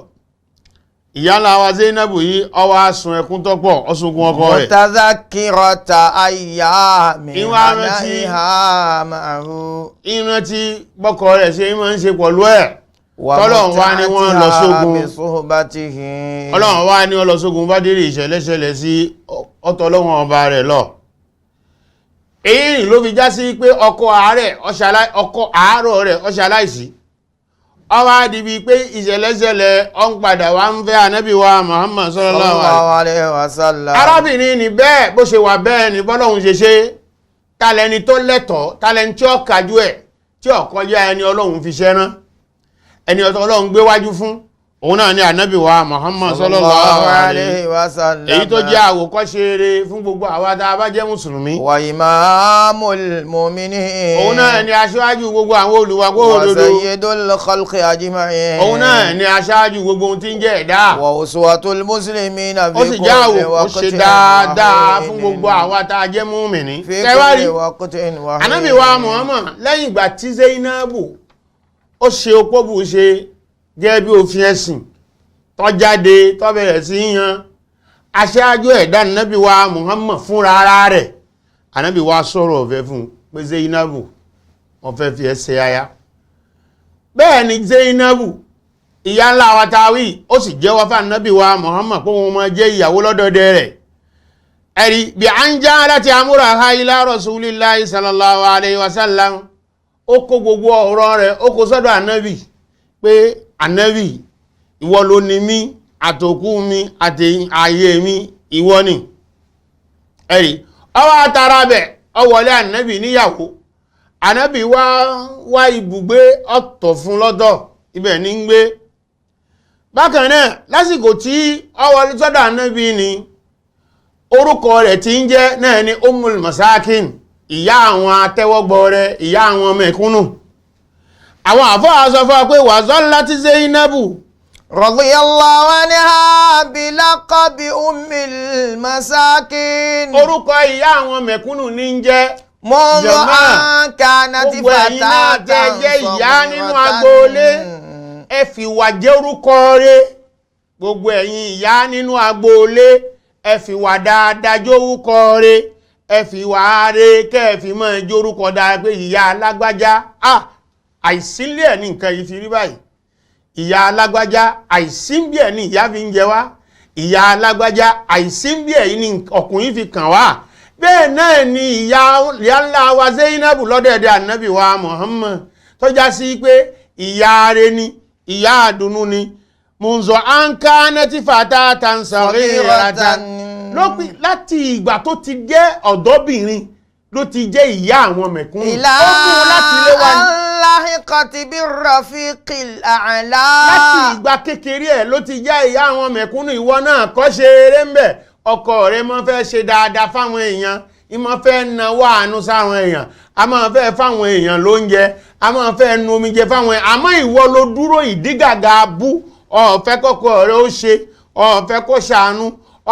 ìyálà wa Zainabu yìí ó wá sun ẹkún tó pọ̀ ó sunkún ọkọ rẹ̀ mutadhakkirata ayyami ma'ahu ìrántí bọ́kọ rẹ̀ ṣe máa ń ṣe pọ̀lú ẹ̀ tọ́lọ́run wá ní wọ́n lọ sógun ọlọ́run wá ní wọ́n lọ sógun bá dìrì ìṣẹ̀lẹ̀ṣẹlẹ̀ sí ọ̀tọ̀lọ́wọ̀n ọba rẹ̀ lọ èyí ló fi já sí pé ọkọ àárọ̀ rẹ̀ ó ṣaláìsí ó wá dìbí pé ìṣẹ̀lẹ̀ṣẹlẹ̀ ó ń padà wá ń fẹ́ Ànábì wa Muhammad sallallahu alaihi wasallam arábìnrin ní bẹ́ẹ̀ bó ṣe wà bẹ́ẹ̀ ní bọ́lọ́hun ṣe tàlẹ́ni tó lẹ́tọ̀ọ́ tàlẹ́ni tí ó kájú ẹ̀ tí ó kọjá ẹni ọlọ́run fi ṣẹ́rán ẹni ọlọ́run gbé wájú fún òun náà ni Ànábì wa Muhammad sallallahu alaihi wasallam èyí tó jẹ́ àwòkọ́ṣe rere fún gbogbo àwa tá a bá jẹ́ mùsùlùmí wa imamul mu'minin òun náà ni aṣáájú gbogbo àwọn olùwàgbọ́ òdodo wa sayyidul khalqi ajma'in òun náà ni aṣáájú gbogbo ohun tí ń jẹ́ ẹ̀dá wa uswatul muslimina ó sì jẹ́ àwòkọ́ṣe dáadáa fún gbogbo àwa tá a jẹ́ mùmínì kẹwàárí Ànábì wa Muhammad lẹ́yìn ìgbà tí Zainabu ó ṣe opó bù ṣe gẹ́gẹ́ bí òfin ẹ̀sìn tó jáde tó bẹ̀rẹ̀ sí yan aṣáájú ẹ̀dá Ànábì wa Muhammad fúnra ara rẹ̀ Ànábì wa sọ̀rọ̀ ọ̀fẹ́ fún pé Zainabu wọ́n fẹ́ fi ẹsẹ̀ aya bẹ́ẹ̀ ni Zainabu ìyá ńlá wa tawí ó sì jẹ́wọ́ fún Ànábì wa Muhammad pé wọ́n máa jẹ́ ìyàwó lọ́dọ̀dẹ̀ rẹ̀ ẹ̀rí bí a ń já láti amúra ila Rasulillahi sallallahu alaihi wasallam ó kó gbogbo ọ̀rọ̀ rẹ̀ ó kó sọ́dọ̀ Ànábì pé Ànábì ìwọ ló ní mí àtòkú mi àti ayé mi ìwọ ni ẹ̀rí ọwọ́ àtàrà bẹ̀ ọwọ́lé Ànábì níyàwó Ànábì wá ibùgbé ọ̀tọ̀ fún lọ́dọ̀ ibẹ̀ ní ń gbé bákan náà lásìkò tí ọwọ́lé sọ́dọ̀ Ànábì ni orúkọ rẹ̀ tí ń jẹ́ náà ni Ummul Masakin ìyá àwọn atẹ́wọ́gbọ́ rẹ̀ ìyá àwọn mẹ̀kúnnù àwọn àfáà sọ fún wa pé wazallati Zainabu radiyallahu anha bilaqabi ummil masakin. orúkọ ìyá àwọn mẹ̀kúnnù ní ń jẹ́ mọ́nà kanati fatatan jẹ́ ìyá nínú agboolé ẹ fi wà jẹ́ orúkọ rẹ̀ gbogbo ẹ̀yin ìyá nínú agboolé ẹ fi wà dáadáa jórúkọ rẹ̀ ẹ fi wà rẹ̀ kẹ́ ẹ fi mọ́ jórúkọ dáa pé ìyá alágbájá àìsílẹ̀ ní nǹkan yìí fi rí báyìí ìyá alágbájá àìsínbíẹ̀ ní ìyá fi ń jẹ wá ìyá alágbájá àìsínbíẹ̀ ní ọkùnrin fi kàn wá bẹ́ẹ̀ náà ni ìyá ńlá wa Zainabu lọ́dẹ̀ẹ̀dẹ̀ ànábì wa Muhammad tó já sí pé ìyá rẹ̀ ni ìyá àdùnnú ni munzo anka neti fatatan saghiratan láti ìgbà tó ti jẹ́ ọ̀dọ́bìnrin ló ti jẹ́ ìyá àwọn mẹ̀kúnnù ó mú láti lé wa ní láhìkọtì bí rafiqil a'la. láti ìgbà kékeré ẹ̀ ló ti jẹ́ ìyá àwọn mẹ̀kúnnù ìwọ náà kọ́ ṣe eré ń bẹ̀ ọkọ rẹ̀ máa fẹ́ ṣe dáadáa fáwọn èèyàn ìmọ̀ fẹ́ náwó àánú sáwọn èèyàn a máa fẹ́ fáwọn èèyàn lóúnjẹ a máa fẹ́ nu omijẹ fáwọn èèyàn àmọ́ ìwọ ló dúró ìdígàgà bú ọ̀fẹ́ kọ́kọ́ rẹ̀ ó ṣe ọ̀fẹ́ kó ṣàánú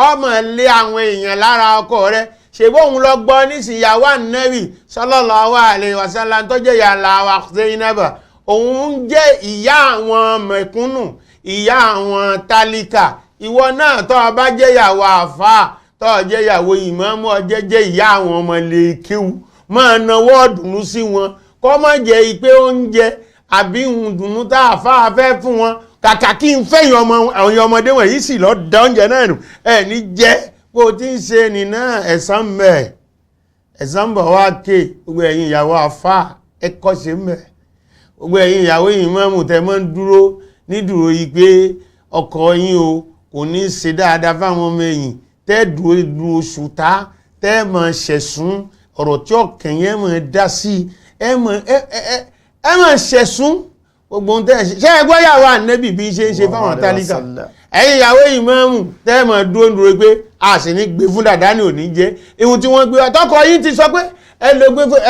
ọmọ lé àwọn èèyàn lára ọkọ rẹ̀ ṣèbó òun lọ gbọ́ nísìnyàwó Ànábì sallallahu alaihi wasallam tó jẹ́ ìyá wa Zainab òun jẹ́ ìyá àwọn mẹ̀kúnnù ìyá àwọn tálíkà ìwọ náà tó bá jẹ́ ìyàwó àfáà tó jẹ́ ìyàwó ìmáàmù jẹ́ ìyá àwọn ọmọ lè kéwú máa náwó ọ̀dùnnú sí wọn kọ́ mọ́ jẹ́ ìpé oúnjẹ àbí ìdùnnú tá àfáà fẹ́ fún wọn kàkà kí n fẹ́yìn àwọn ọmọdé wọ̀nyí sì lọ da oúnjẹ náà nù ẹ̀ ní jẹ́ bó ti ń ṣe nìna ẹ̀san mẹ́ ẹ̀san bọ̀ wá ké gbogbo ẹ̀yin ìyàwó àfáà ẹ̀kọ́ ṣe mẹ́ gbogbo ẹ̀yin ìyàwó ìmáàmù tẹ́ mọ́ ń dúró nídúró yìí pé ọkọ yín o kò ní ṣe dáadáa fáwọn ọmọ ẹ̀yìn tẹ́ dúró oṣù tá tẹ́ mọ̀ ṣẹ̀sùn ọ̀rọ̀ tí ọ̀kàn yẹn mọ̀ dá sí ẹ mọ̀ ṣẹ̀sùn gbogbo ohun tẹ́ ṣe ẹgbẹ́ ìyàwó Ànábì bí ṣe ń ṣe fáwọn tálíkà ẹ̀yin ìyàwó ìmáàmù tẹ́ mọ̀ dúró pé a sì ní gbé fún dàdá ní òní jẹ́ ihun tí wọ́n gbé wa tọkọ yín ti sọ pé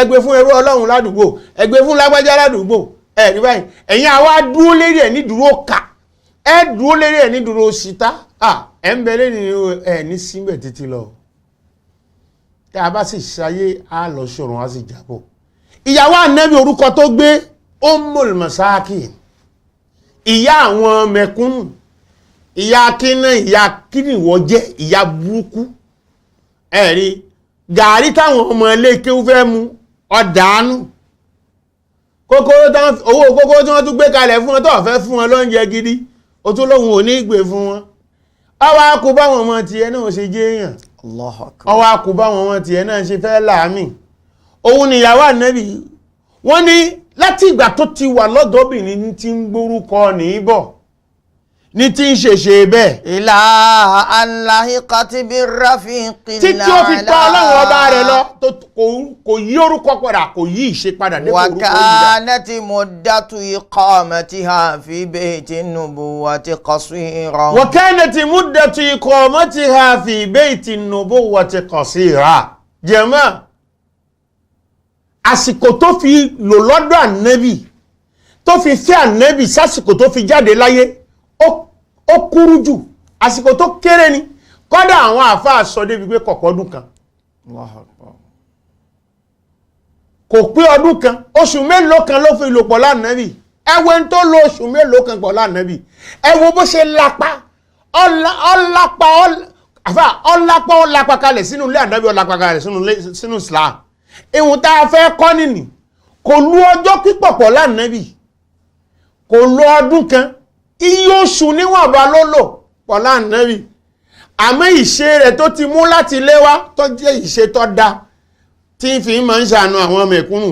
ẹgbẹ́ fún ẹrú Ọlọ́run ládùúgbò ẹgbẹ́ fún lágbájá ládùúgbò ẹ̀rí báyìí ẹ̀yin àwa dúró lérí ẹ̀ ní dúró kà ẹ dúró lérí ẹ̀ ní dúró síta ẹ̀ ń bẹ̀rẹ̀ ní ẹ̀ ní síbẹ̀ títí lọ tí a bá sì ṣayé á lọ ṣòro á sì jábọ̀ ìyàwó Ànábì orúkọ tó gbé Ummul Masakin ìyá àwọn mẹ̀kúnnù ìyá kíná ìyá kíníwọ̀ jẹ́ ìyá burúkú ẹ̀rí gàrí táwọn ọmọ ilé kéwú fẹ́ mu ọ̀dánù owó kókóró tí wọ́n tún gbé kalẹ̀ fún wọn tó fẹ́ fún wọn lóúnjẹ gidi ó tún lóhun ò ní gbé fún wọn ọwọ́ akú báwọn ọmọ tiẹ̀ náà ṣe jẹ́ èèyàn ọwọ́ akú báwọn ọmọ tiẹ̀ náà ṣe fẹ́ láàmì òun ni ìyàwó Ànábì wọ́n ní láti ìgbà tó ti wà lọ́dọ̀ọ́bìnrin tí ń gbórúkọ ní bọ̀ ní tí ń ṣe bẹ́ẹ̀ ìlà aláhìkọtì bí rafiqil a'la títí ó fi tọ́ Ọlọ́run ọba rẹ̀ lọ kò yí orúkọ padà kò yí ìṣe padà dépò orúkọ ìdá wakanati muddatu iqamatiha fi bayti nubuwati qasira wakanati muddatu iqamatiha fi bayti nubuwati qasira jàmáà àsìkò tó fi lò lọ́dọ̀ Ànábì tó fi fẹ́ Ànábì sásìkò tó fi jáde láyé ó kúrú jù àsìkò tó kéré ni kọ́dà àwọn àfáà sọ débi pé kọ̀pọ̀ ọdún kan kò pé ọdún kan oṣù mélòó kan ló fi lò pọ̀ l'Ànábì ẹwẹ́ tó lo oṣù mélòó kan pọ̀ l'Ànábì ẹwọ́ bó ṣe lápá ọlápá kalẹ̀ sínú ilé Ànábì ọlápá kalẹ̀ sínú Islam ìhun tá a fẹ́ kọ́ nìní kò lu ọjọ́ pípọ̀ pọ̀ l'Ànábì kò lo ọdún kan iye oṣù níwọ̀nba ló lò pọ̀ l'Ànábì àmọ́ ìṣe rẹ̀ tó ti mú láti lé wá tó jẹ́ ìṣe tó dá tí fi máa ń ṣàánú àwọn mẹ̀kúnnù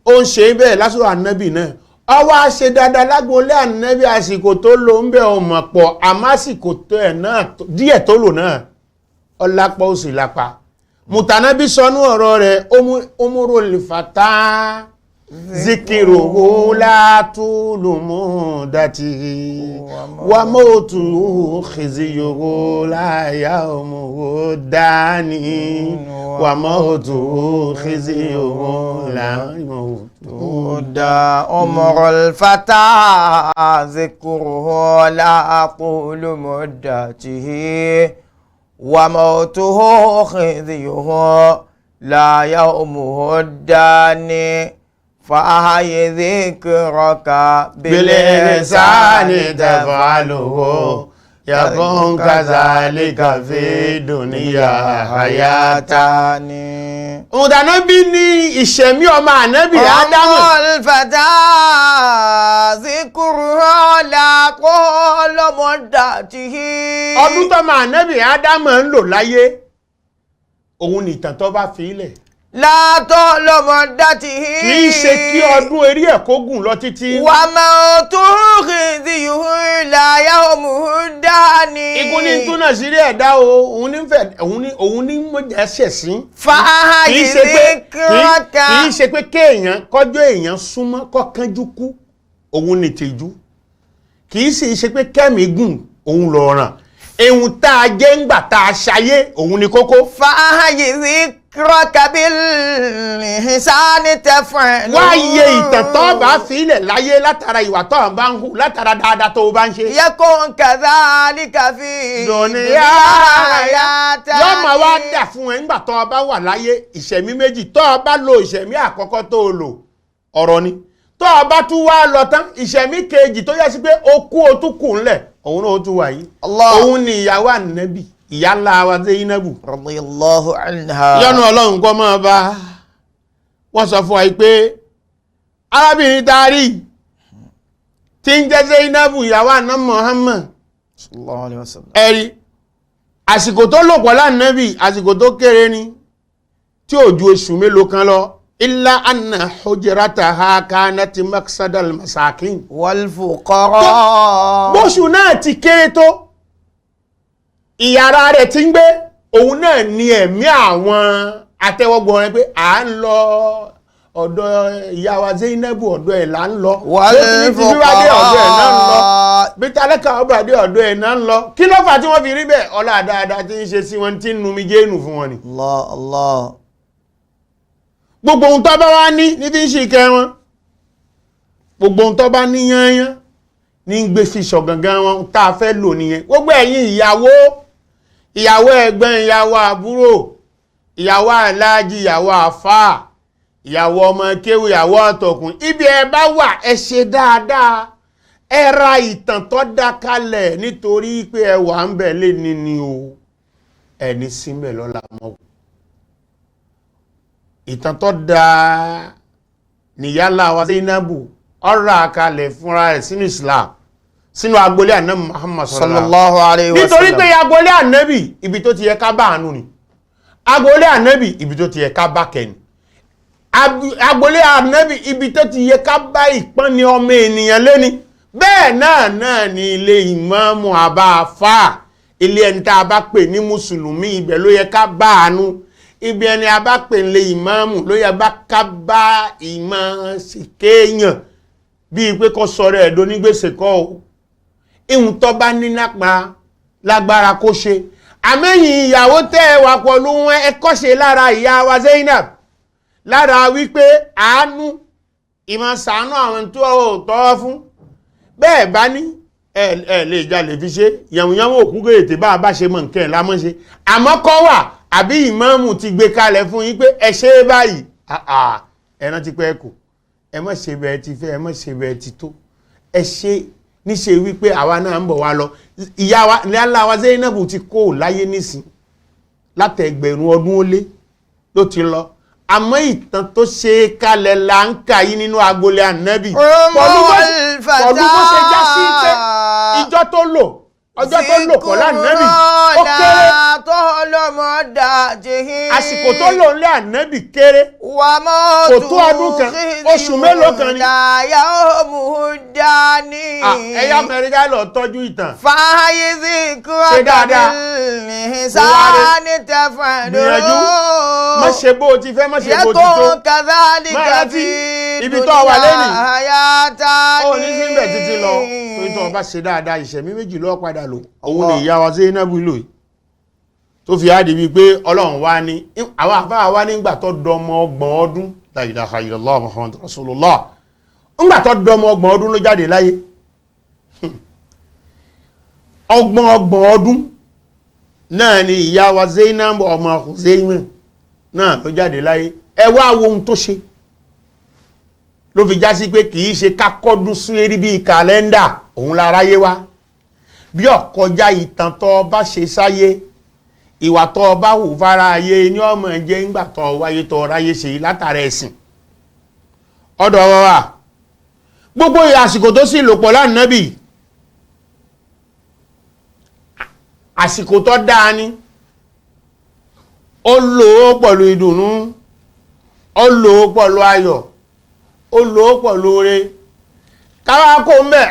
ó ń ṣe bẹ́ẹ̀ lásìkò Ànábì náà ọwọ́ a ṣe dáadáa lágbólé Ànábì àsìkò tó lò ń bẹ̀ ọmọ pọ̀ àmọ́ àsìkò tó ẹ̀ náà díẹ̀ tó lò náà ọlápọ̀ ó sì lápá mùtànábí sọnú ọ̀rọ̀ rẹ̀ umurul fata zikiruhu la tulu mudatihi wa mautuhu khiziyuhu la yawmuhu dani wa mautuhu khiziyuhu la yawmuhu da umrul fata zikruhu la tulu muddatihi wa mautuhu khiziyuhu la yawmuhu dani فأحي ذكرك بالإحسان تفعله يكون كذلك في الدنيا حياتان. Ànábì ní ìṣẹ̀mí ọmọ ànábì Ádámù. Al-fata zikruhu la tulu muddatihi. Ọdún tọ́mọ ànábì Ádámù ń lò láyé òun ni ìtàn tó bá fi ilẹ̀. La tulu muddatihi. Kì í ṣe kí ọdún eré ẹ̀ kó gùn lọ títí. Wa mautuhu khiziyuhu la yawmuhu dani. Igun ní túnà sí rí ẹ̀dá o, òun ní mọ̀jẹ̀ ṣẹ̀sín. Fa'ahi dhikraka. Kì í ṣe pé kéèyàn kọjọ́ èèyàn súnmọ́ kọ́kánjú kú, òun ní tìjú. Kì í sì ṣe pé kẹ́mí gùn, òun lọ̀ràn. Ehun tá a jẹ́ ńgbà tá a ṣayé, òun ní kókó. Fa'ahi dhikraka bil ihsani taf'alu. Wá iye ìtàn tó bá fi ilẹ̀ láyé látara ìwà tó bá ń hù, látara dáadáa tó bá ń ṣe. Yakun kadhalika fi Dunya hayatan. yóò máa wá dà fún ẹ nígbà tó bá wà láyé ìṣẹ̀mí méjì. Tó bá lo ìṣẹ̀mí àkọ́kọ́ tó lò ọ̀rọ̀ ni. Tó bá tún wá lọ tán ìṣẹ̀mí kejì tó yẹ sí pé ó kú ó tún kù ńlẹ̀, òun náà ó tún wà yìí. Òun ni ìyàwó Ànábì, ìyá ńlá wa Zainabu radiyallahu anha. yọ́nú Ọlọ́run kó máa bá. Wọ́n sọ fún wa pé arábìnrin taari tí ń jẹ́ Zainabu ìyàwó àná Muhammad sallallahu alaihi wasallam. ẹ̀rí àsìkò tó lò pọ̀ l'Ànábì àsìkò tó kéré ni tí ò ju oṣù mélòó kan lọ. Illa anna hujrataha kanat maqsadal masakin. Wal fuqara. Bóṣù náà ti kéré tó ìyàrá rẹ̀ ti ń gbé òun náà ni ẹ̀mí àwọn atẹ́wọ́gbọ̀n rẹ̀ pé à ń lọ ọ̀dọ̀ ìyá wa Zainabu ọ̀dọ̀ ẹ̀ là ń lọ. Wal fuqara. Bí tálẹ́kà ọba dé ọ̀dọ̀ ẹ̀ náà ń lọ. Kí ló fà tí wọ́n fi rí bẹ́ẹ̀? Ọlá dáadáa tí ń ṣe sí wọn tí ń nu mi jẹ́nu fún wọn ni. Allah Allah. Gbogbo ohun tó bá wá ní fi ń ṣe ìkẹ́ wọn. Gbogbo ohun tó bá ní yányán ní ń gbé fi ṣọ̀gangan wọn tá a fẹ́ lò nìyẹn. Gbogbo ẹ̀yin ìyàwó ẹ̀gbọ́n, ìyàwó àbúrò, ìyàwó aláàjì, ìyàwó àfáà, ìyàwó ọmọ kéwù, ìyàwó ọ̀tọ̀kùn. Ibi ẹ bá wà ẹ ṣe dáadáa. Ẹ ra ìtàn tó dá kalẹ̀ nítorí pé ẹ wà ń bẹ̀ lé ní o. Ẹni síbẹ̀ lọ́la mọ́. Ìtàn tó dá níyàlá wa Zainabu ọ̀rọ̀ àkalẹ̀ fúnra rẹ̀ sínú Islam, sínú agbolé Ànábì Muhammad sallallahu alaihi wasallam. Nítorí pé agbolé Ànábì ibi tó ti yẹ ká bá àánú ni. Agbolé Ànábì ibi tó ti yẹ ká bá kẹni. Agbolé Ànábì ibi tó ti yẹ ká bá ìpọ́nni ọmọ ènìyàn léni. Bẹ́ẹ̀ náà ni ilé ìmáàmù àbá àfáà, ilé ẹni tá a bá pè ní mùsùlùmí, ibẹ̀ ló yẹ ká bá àánú. Ibi ẹni a bá pè ní ìmáàmù ló yẹ ká bá ìmọ̀ sí kéèyàn bí pé kó sọ̀rọ̀ ẹ̀dọ́ ní gbèsè kọ́ o. Ihun tó bá ní lágbára kó ṣe. Àmẹ́yìn ìyàwó tẹ́ wà pọ̀lú wọn ẹ kọ́ṣe lára ìyá wa Zainab, lára wípé àánú ìmọ̀ ṣàánú àwọn tó tọ́ fún. Bẹ́ẹ̀ bá ní ẹ lè jalè fi ṣe yàmùyàmù òkú gèrètè bá ṣe mọ̀ nǹkan ẹ̀ lámọ́ ṣe. Àmọ́ kọ́ wà àbí ìmáàmù ti gbé kalẹ̀ fún yín pé ẹ ṣe é báyìí. Ẹran ti pẹ́ kù. Ẹ má ṣe bẹ́ẹ̀ ti fẹ́, ẹ má ṣe bẹ́ẹ̀ ti tó. Ẹ ṣe níṣe wípé àwa náà ń bọ̀ wá lọ. Ìyá wa ní aláwa Zainabu ti kó láyé nísìn látẹgbẹ̀rún ọdún ó lé ló ti lọ. Àmọ́ ìtàn tó ṣe kalẹ̀ là ń kà yí nínú agbolé Ànábì. Pọ̀lú bó ṣe já sí pé ìjọ tó lò ọjọ́ tó lò pọ̀ l'Ànábì ó kéré. Àsìkò tó lò nílé Ànábì kéré. Kò tó ọdún kan, oṣù mélòó kan ni. Ẹ̀yà Amẹ́ríkà lọ tọ́jú ìtàn. Ṣe dáadáa. Gbìyànjú. Má ṣe bó o ti fẹ́, má ṣe bó o ti tó. Má rántí ibi tó wà lẹ́nì hayatan ó ní síbẹ̀ títí lọ torí tó bá ṣe dáadáa ìṣẹ̀mí méjì lọ padà lò òun ni ìyá wa Zainabu lò yìí tó fi áàdì bíi pé ọlọ́run wá ní àwọn àbá wa nígbà tó dọmọ 30 ọdún la ilaha illallah Muhammad Rasulullah ńgbà tó dọmọ 30 ọdún ló jáde láyé 30 ọdún náà ni ìyá wa Zainabu ọmọ Khuzaimah náà ló jáde láyé ẹ wá wo ohun tó ṣe ló fi já sí pé kìí ṣe kákọ́dún sí eré bíi kàlẹ́ndà òun láráyé wá bí ọ̀kọjá ìtàn tó bá ṣe sáyé ìwà tó bá hù fara ayé ní ọmọ jẹ́ ńgbà tó wáyé tó ráyé ṣe látara ẹ̀sìn ọ̀dọ̀ wa gbogbo àsìkò tó sì lò pọ̀ lánàbì àsìkò tó dáa ní ó lò ó pẹ̀lú ìdùnnú ó lò ó pẹ̀lú ayọ̀ ó lò ó pẹ̀lú oore káwá kó ń bẹ̀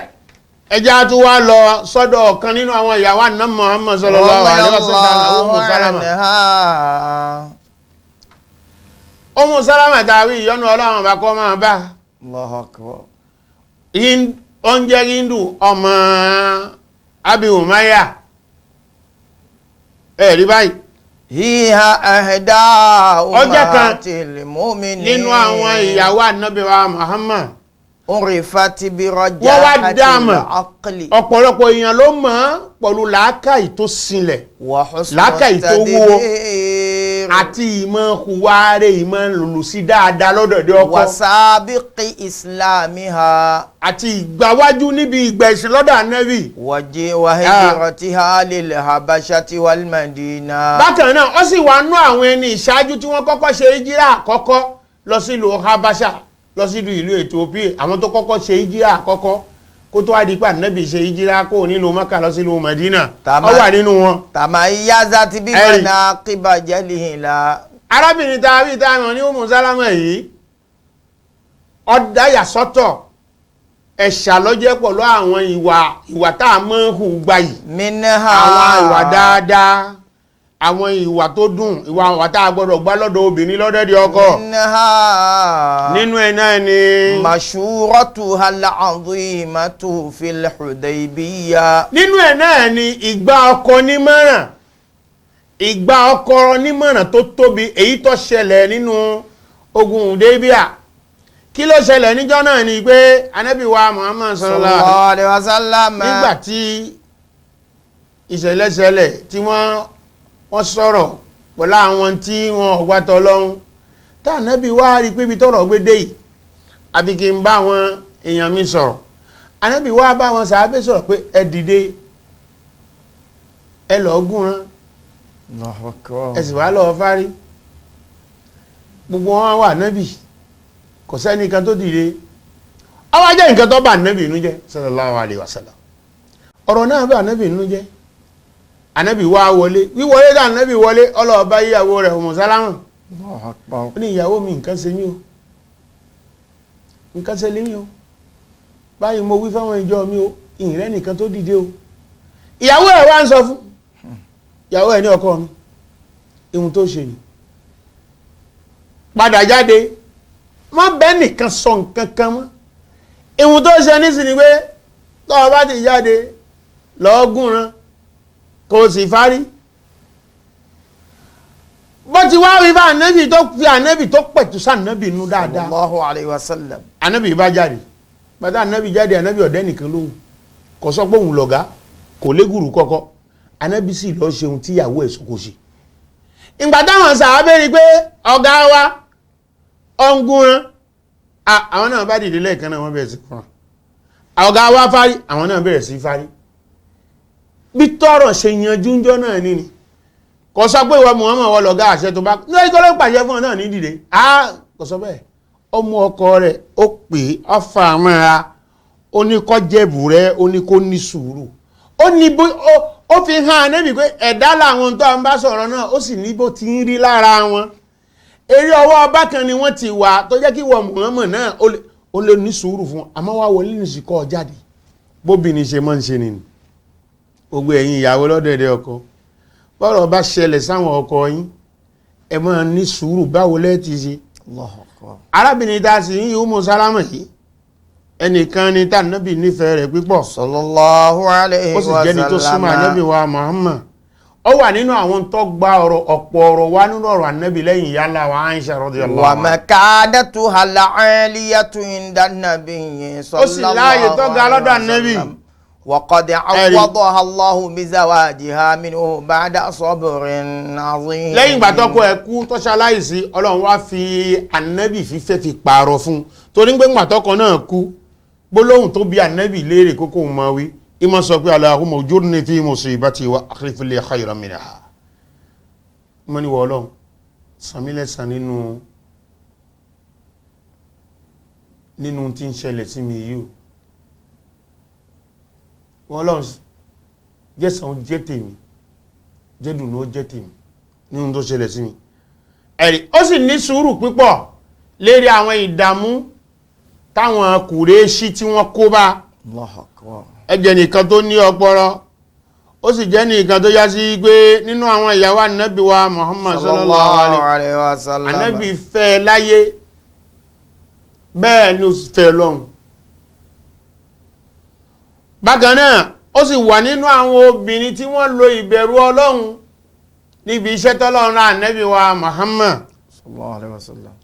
ẹjá tó wá lọ sọ́dọ̀ ọ̀kan nínú àwọn ìyàwó àná Muhammad sallallahu alaihi wasallam Ummu Salama tàbí ìyọ́nú ọlọ́run bá kọ́ máa bá Allahu Akbar oúnjẹ Hindu ọmọ Abi Umayya ẹ̀rí báyìí hiya ahda ọjọ́ kan ummatil mu'minin nínú àwọn ìyàwó ànábì wa Muhammad urifat bi wọ́n wá dáàmà aqli ọ̀pọ̀lọpọ̀ èèyàn ló mọ̀ pẹ̀lú làákàì tó sinlẹ̀ wa husn làákàì tó wúwo àti ìmọ̀ hùwárẹ̀ ìmọ̀ lùlù sí dáadáa lọ́dọ̀dẹ̀ ọkọ wa sabiqi islamiha àti ìgbàwájú níbi ìgbà ìsìn lọ́dọ̀ ànábì wa hijratiha lil habashati wal madina bákan náà ó sì wà nú àwọn ẹni ìṣáájú tí wọ́n kọ́kọ́ ṣe ìjírà àkọ́kọ́ lọ sílùú Habasha lọ sílùú ìlú Ethiopia àwọn tó kọ́kọ́ ṣe ìjírà àkọ́kọ́ kó tó wá di pé ànábì ṣe ìjírà kó nílùú Mákà lọ sílùú Madina ó wà nínú wọn. tamayyazat bi manaqiba jalihila arábìnrin tàbí táwọn ní Ummu Salama yìí ọ̀dáyà sọ́tọ̀ ẹ̀ṣà lọ́jẹ́ pọ̀lú àwọn ìwà tá a mọ́ hù gbayì àwọn ìwà dáadáa àwọn ìwà tó dùn ìwà tá a gbọ́dọ̀ gbá lọ́dọ̀ obìnrin lọ́dẹ̀dẹ̀ ọkọ nínú ẹ̀ náà ni mashuratuha al-azimatu fil Hudaybiyya nínú ẹ̀ náà ni ìgbà ọkọ nímọ̀ràn tó tóbi èyí tó ṣẹlẹ̀ nínú ogun Hudaybiyya kí ló ṣẹlẹ̀ níjọ́ náà ni pé Ànábì wa Muhammad sallallahu alaihi wasallam nígbà tí ìṣẹ̀lẹ̀ ṣẹlẹ̀ tí wọ́n sọ̀rọ̀ pẹ̀lú àwọn tí wọ́n ọ̀gbátọ̀ Ọlọ́run tá Ànábì wá rí pé ibi tọ́rọ̀ gbé dé yìí àbí kí n bá wọn èèyàn mi sọ̀rọ̀ Ànábì wá bá wọn sàábé sọ̀rọ̀ pé ẹ dìde ẹ lọ gúnran ẹ sì wá lọ fárí gbogbo wọn wà Ànábì kò sẹ́nìkan tó dìde ọwọ́ jẹ́ nǹkan tó bá Ànábì inú jẹ́ sallallahu alaihi wasallam ọ̀rọ̀ náà bá Ànábì inú jẹ́ Ànábì wá wọlé wíwọlé dá Ànábì wọlé ọlọ́ọ̀bá ìyàwó rẹ̀ Ummu Salama ó ní ìyàwó mi nǹkan ṣe mí o báyìí mo wí fáwọn ìjọ mi o ìrẹ́ nìkan tó dìde o ìyàwó ẹ̀ wá ń sọ fún ìyàwó ẹ̀ ní ọkọ mi ihun tó ṣe ni padà jáde má bẹ́ẹ̀ nìkan sọ nǹkan kan mọ́ ihun tó ṣe nísìnyí pé tọ́wọ́ bá ti jáde lọ́ọ́gùnran kò sì fárí bó ti wá rí bá ànábì tó fi ànábì tó pẹ̀tù sí ànábì inú dáadáa sallallahu alaihi wasallam ànábì bá jáde bàtà ànábì jáde ànábì ọ̀dẹ́ nìkan lóhùn kò sọ pé òun lọ̀gá kò légùrù kọ́kọ́ ànábì sì lọ ṣe ohun tíyàwó ẹ̀ sọ́kò ṣe ìgbà táwọn sàábé rí pé ọ̀gá wa ọ̀ngúnran àwọn náà bá dìde lẹ́ẹ̀kan náà wọ́n bẹ̀rẹ̀ sí fún ọ̀gá wa fárí àwọn náà bẹ̀rẹ̀ sí fárí bí tọ́rọ̀ ṣe yanjú ńjọ́ náà ní ni kò sọ pé ìwọ Muhammad wọ lọ̀gá àṣẹ tó bá lórí tó ló pàṣẹ fún ọ náà ní dìde kò sọ bẹ́ẹ̀ ọmọ ọkọ rẹ̀ ó pè ọfà mọ́ra ó ní kó jẹ̀bù rẹ̀ ó ní kó ní sùúrù ó fi hàn Ànábì pé ẹ̀dá làwọn tó ń bá sọ̀rọ̀ náà ó sì ní bó ti ń rí lára wọn eré ọwọ́ ọba kan ni wọ́n ti wà tó jẹ́ kí ìwọ Muhammad náà ó lè ní sùúrù fún àmọ́ wá wọlé nìsíkọ́ jáde bóbìnrin ṣe máa ń ṣe nìyí gbogbo ẹ̀yin ìyàwó lọ́dẹ̀dẹ̀ ọkọ bọ́rọ̀ bá ṣẹlẹ̀ sáwọn ọkọ yín ẹ máa ní sùúrù báwo lẹ́ ti ṣe arábìnrin tá a sì ń yí Ummu Salama yìí ẹnìkan ni tá nábì nífẹ̀ẹ́ rẹ̀ pípọ̀ sallallahu alayhi ó sì wa jẹ́ni tó súnmọ́ ànábì wa Muhammad ó wà nínú àwọn tó gba ọ̀pọ̀ ọ̀rọ̀ wá nínú ọ̀rọ̀ ànábì lẹ́yìn yálà wa Aisha radiyallahu wa anha makanatuha al-aliyatu inda an-nabiy ó sì láàyè tó ga lọ́dọ̀ ànábì wa qad awwadaha Allahu bi zawajiha minhu ba'da sabrin azim. lẹ́yìn ìgbà tọ́kọ ẹ̀ kú tó ṣaláìsí Ọlọ́run wá fi ànábì fífẹ́ fi pààrọ̀ fún torí pé ìgbà tọ́kọ náà kú gbólóhùn tó bí ànábì léèrè kókó mọ́ wí ìmọ̀ sọ pé Allahumma ujurni fi musibati wa akhlif li khayran minha mọ́ ní wọ́ Ọlọ́run sàmílẹ̀sàn nínú tí ń ṣẹlẹ̀ sí mi yìí wọ́n Ọlọ́run jẹ́sàn jẹ́ tèmi jẹ́dùn ó jẹ́ tèmi nínú tó ṣẹlẹ̀ sí mi ẹ̀rí ó sì ní sùúrù pípọ̀ lérí àwọn ìdààmú táwọn Kùréṣì tí wọ́n kó bá ẹjẹ́ nìkan tó ní ọpọlọ ó sì jẹ́ nìkan tó yá sí pé nínú àwọn ìyàwó ànábì wa Muhammad sallallahu alaihi wasallam ànábì fẹ́ láyé bẹ́ẹ̀ ni ó fẹ́ lọ́hùn bákan náà ó sì wà nínú àwọn obìnrin tí wọ́n lo ìbẹ̀rù Ọlọ́run níbi iṣẹ́ tọ́lọ́run rán ànábì wa Muhammad sallallahu alaihi wasallam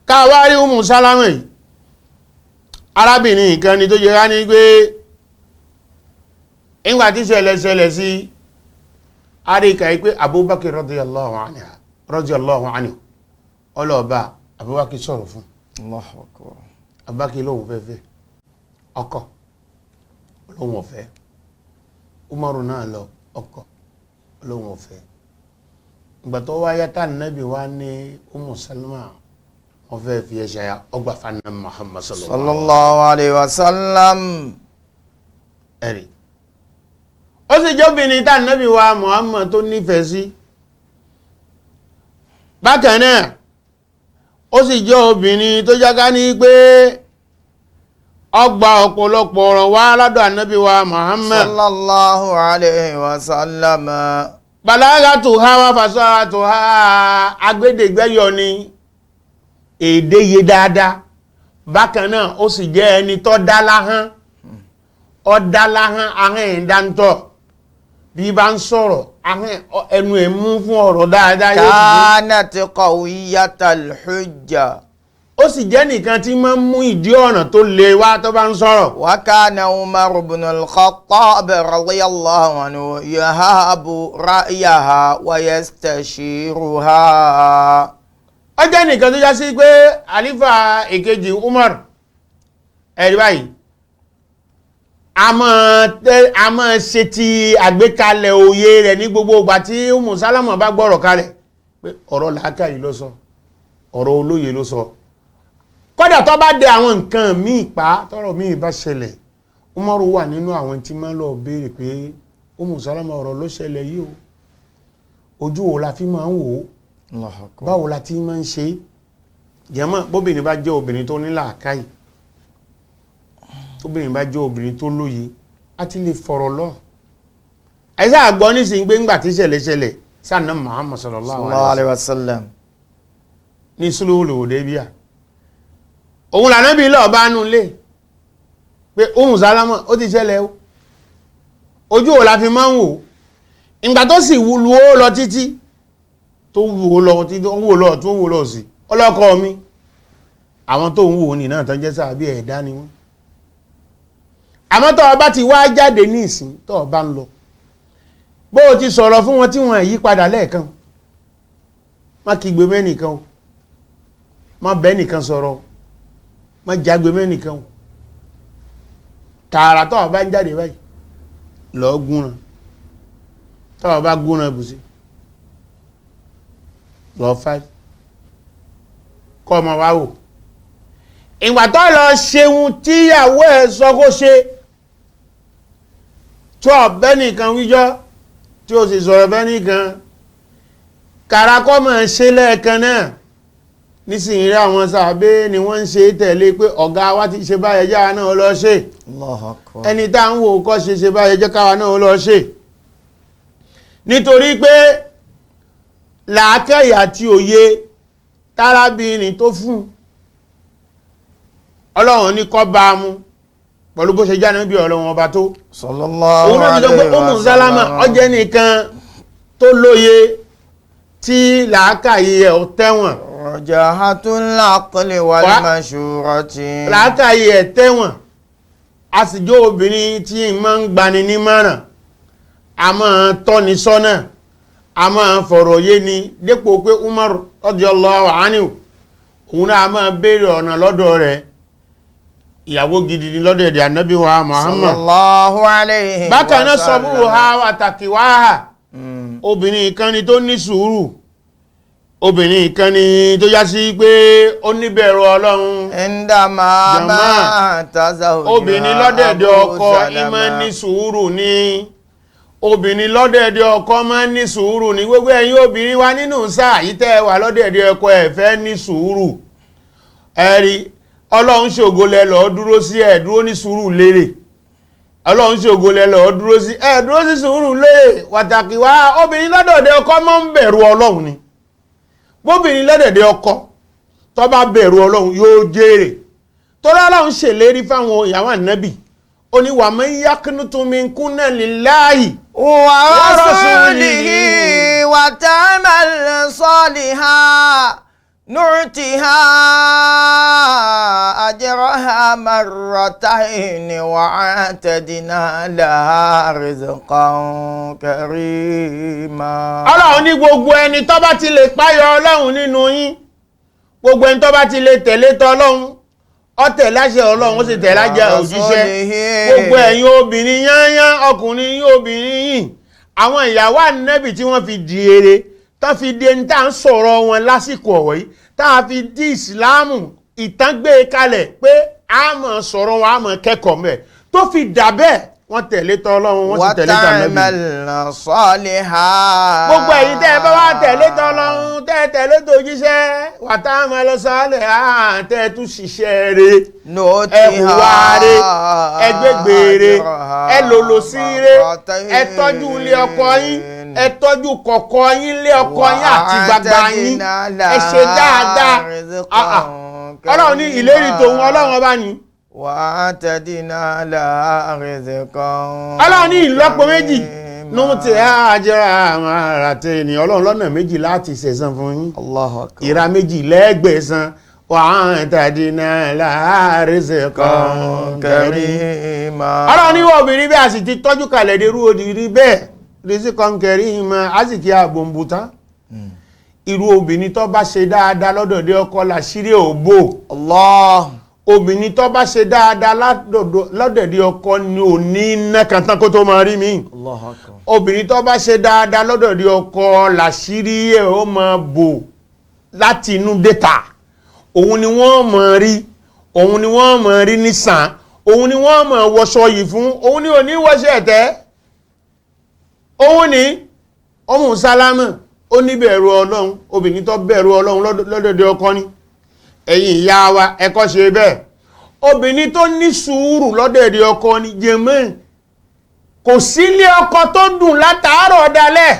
káwárí Ummu Salama yìí arábìnrin kan ni tó yẹra ní pé ìgbà tí ṣẹlẹ̀ sí àríkà yìí pé Abubakar radiyallahu anhu ọlọ́ọ̀bá Abubakar sọ̀rọ̀ fún Abubakar lóhun fẹ́fẹ́ ọkọ lóhun ọ̀fẹ́ Umaru náà lọ ọkọ lóhun ọ̀fẹ́ ìgbà tó wáyá tá Nábì wá ní Ummu Salama wọ́n fẹ́ fi ẹ̀ṣẹ̀ ọgbà fanna Muhammad sallallahu alaihi wasallam ẹ̀rí ó sì jẹ́ obìnrin tá Nábì wa Muhammad tó nífẹ̀ẹ́ sí bákan náà ó sì jẹ́ obìnrin tó jáká ní pé ọgbà ọ̀pọ̀lọpọ̀ ọ̀rọ̀ wá lọ́dọ̀ Nábì wa Muhammad sallallahu alaihi wasallam balagatuha wa fasahatuha agbẹ́dẹ̀gbẹ́yọ ni èdè yé dáadáa bákan náà ó sì jẹ́ ẹni tó dá láhán ahọ́n ìdántọ́ bí bá ń sọ̀rọ̀ ẹnu ẹ̀ mú fún ọ̀rọ̀ dáadáa kanat qawiyatal hujja ó sì jẹ́ nìkan tí máa ń mú ìdí ọ̀nà tó le wá tó bá ń sọ̀rọ̀ wa kana Umar ibn al-Khattab radiyallahu anhu yahabu ra'yaha wa yastashiruha ó jẹ́ nìkan tó já sí pé àlífà èkejì Umar ẹ̀rí báyìí a máa ṣe ti àgbékalẹ̀ òye rẹ̀ ní gbogbo ìgbà tí Ummu Salama bá gbọ́rọ̀ kalẹ̀ pé ọ̀rọ̀ làákàyè ló sọ ọ̀rọ̀ olóye ló sọ kódà tó bá dé àwọn nǹkan míì pa tọ́rọ̀ míì bá ṣẹlẹ̀ Umar wà nínú àwọn tí máa lọ béèrè pé Ummu Salama ọ̀rọ̀ ló ṣẹlẹ̀ yìí o ojú wo la fi máa ń wò ó báwo la ti máa ń ṣe jẹ́mọ́ bóbìnrin bá jẹ́ obìnrin tó ní làákàyè tóbìnrin bá jẹ́ obìnrin tó lóye á ti lè fọ̀rọ̀ lọ àìsá àgbọ́ nísìnyí pé ńgbà tí ṣẹlẹ̀ sáànà Muhammad sallallahu alaihi wasallam ní Sulhul Hudaybiyah òun lànàbí lọ́ọ̀ bá nú lé pé Ummu Salama ó ti ṣẹlẹ̀ o ojú ò la fi máa ń wò ìgbà tó sì wùlú ó lọ títí tó wò lọ títí ó wò lọ tó wò lọ sí ọlọ́kọ mi àwọn tó ń wò ní náà tán jẹ́ sàbí ẹ̀dá ni wọ́n àmọ́ tó bá ti wá jáde ní ìsìn tó bá ń lọ bó o ti sọ̀rọ̀ fún wọn tí wọ́n yí padà lẹ́ẹ̀kan má kígbe mẹ́nìkan o má bẹ́ nìkan sọ̀rọ̀ má jágbe mẹ́nìkan o tààrà tó bá ń jáde báyìí lọ gúnran tó bá gúnran bùsí lọ fáì kọ́ ọmọ wá wò ìgbà tó lọ ṣeun tíyàwó ẹ̀ sọ kó ṣe tó ọ̀bẹ́ nìkan wíjọ́ tí ó sì sọ̀rọ̀ bẹ́ nìkan kàràkọ́ mọ̀ ṣe lẹ́ẹ̀kan náà nísìnyí rí àwọn sàbẹ́ ni wọ́n ń ṣe tẹ̀lé pé ọ̀gá wa ti ṣe báyẹ̀ jáwa náà lọ ṣe ẹni tá ń wò kọ́ ṣe báyẹ̀ jẹ́ káwa náà lọ ṣe nítorí pé làákàyè àti òye tárábìnrin tó fún ọlọ́run ní kọ́ bá mú pẹ̀lú bó ṣe jáde bí ọlọ́run ọba tó sallallahu òun náà ti sọ pé Ummu Salama ọjẹ́ nìkan tó lóye tí làákàyè ẹ̀ ò tẹ́wọ̀n rajahatul aqli wal mashurati làákàyè ẹ̀ tẹ́wọ̀n a sì jó obìnrin tí máa ń gbani nímọ̀ràn a máa tọ́ni sọ́nà a máa fọ̀rọ̀ yé ni dépò pé Umar radiyallahu anhu òun náà a máa béèrè ọ̀nà lọ́dọ̀ rẹ̀ ìyàwó gidi ni lọ́dọ̀ èdè ànábì wa Muhammad sallallahu alayhi bákan náà sọ́bùrù ha àtàkì wá hà obìnrin kan ni tó ní sùúrù obìnrin kan ni tó yá sí pé ó níbẹ̀rù Ọlọ́run indama tazawuja obìnrin lọ́dẹ̀dẹ̀ ọkọ ìmọ̀ ní sùúrù ni obìnrin lọ́dẹ̀dẹ̀ ọkọ máa ń ní sùúrù ní gbogbo ẹ̀yin obìnrin wa nínú sáà yìí tẹ́ wà lọ́dẹ̀dẹ̀ ọkọ ẹ fẹ́ ní sùúrù ẹ̀rí Ọlọ́run ṣògo lẹ lọ dúró sí ẹ dúró ní sùúrù lérè Ọlọ́run ṣògo lẹ lọ dúró sí ẹ dúró sí sùúrù lérè pàtàkì wá obìnrin lọ́dẹ̀dẹ̀ ọkọ máa ń bẹ̀rù Ọlọ́run ni bóbìnrin lọ́dẹ̀dẹ̀ ọkọ tó bá bẹ̀rù Ọlọ́run yóò jèrè torí Ọlọ́run ṣèlérí fáwọn ìyàwó ànábì ó ní wa man yaqnutu minkunna lillahi wa rasulihi wa ta'mal salihan nu'tiha ajraha marratayn wa a'tadna laha rizqan karima. Ọlọ́run ní gbogbo ẹni tó bá ti lè páyọ Ọlọ́run nínú yín gbogbo ẹni tó bá ti lè tẹ̀lé t'Ọlọ́run ó tẹ̀ láṣẹ Ọlọ́run ó sì tẹ̀ láṣẹ òjíṣẹ́ gbogbo ẹ̀yin obìnrin yányán ọkùnrin yín obìnrin yín àwọn ìyàwó ànábì tí wọ́n fi di ere tó fi di ẹni tá à ń sọ̀rọ̀ wọn lásìkò ọ̀wọ̀ yìí tá a fi di ìsìláàmù ìtàn gbé kalẹ̀ pé a máa sọ̀rọ̀ wọn a máa kẹ́kọ̀ọ́ mẹ́ tó fi dà bẹ́ẹ̀ wọ́n tẹ̀lé t'Ọlọ́run wọ́n sì tẹ̀lé t'Ànábì. watamal salihan. gbogbo ẹ̀yin tẹ́ ẹ bá wá tẹ̀lé t'Ọlọ́run tẹ́ ẹ tẹ̀lé t'òjíṣẹ́ watamal salihan tẹ́ ẹ tún ṣiṣẹ́ rẹ̀ ẹ hùwà rẹ̀ ẹ gbégbé rẹ̀ ẹ lòlò sí rẹ̀ ẹ tọ́jú ilé ọkọ yín ẹ tọ́jú kọ̀kọ̀ yín ilé ọkọ yín àti gbàgbà yín ẹ ṣe dáadáa. Ọlọ́run ní ìlérí tòun Ọlọ́run ọba ni. wa'tadna laha rizqan. Ọlọ́run ní ìlọ́po méjì nù tí a jẹ́ra àwọn àràtẹ́ ènìyàn Ọlọ́run lọ́nà méjì láti ṣẹ̀san fún yín. Allahu akbar. ìra méjì lẹ́gbẹ̀ẹ́san wa'tadna laha rizqan karima. Ọlọ́run ní wọ́n obìnrin bí a sì ti tọ́jú kalẹ̀ dérú òdìrí bẹ́ẹ̀ rizqan karima a sì kí àbòǹbùtá irú obìnrin tó bá ṣe dáadáa lọ́dọ̀dẹ̀ ọkọ làṣírí òbò. Allah. obìnrin tó bá ṣe dáadáa lọ́dẹ̀dẹ̀ ọkọ ni ò ní nẹ́kàntán kó tó máa rí mi. Allahu akbar. obìnrin tó bá ṣe dáadáa lọ́dẹ̀dẹ̀ ọkọ làṣírí ẹ̀ ó máa bò láti inú dẹ́ta òun ni wọ́n máa rí òun ni wọ́n máa rí nísàn òun ni wọ́n máa wọṣọ yìí fún òun ni ò ní wọṣọ ẹ̀tẹ́ òun ni Ummu Salama ó ní bẹ̀rù Ọlọ́run obìnrin tó bẹ̀rù Ọlọ́run lọ́dẹ̀dẹ̀ ọkọ ni ẹ̀yin ìyá wa ẹ̀kọ́ ṣe bẹ́ẹ̀ obìnrin tó ní sùúrù lọ́dẹ̀dẹ̀ ọkọ ni jẹ́mọ́ kò sí ilé ọkọ tó dùn látàárọ̀ dalẹ́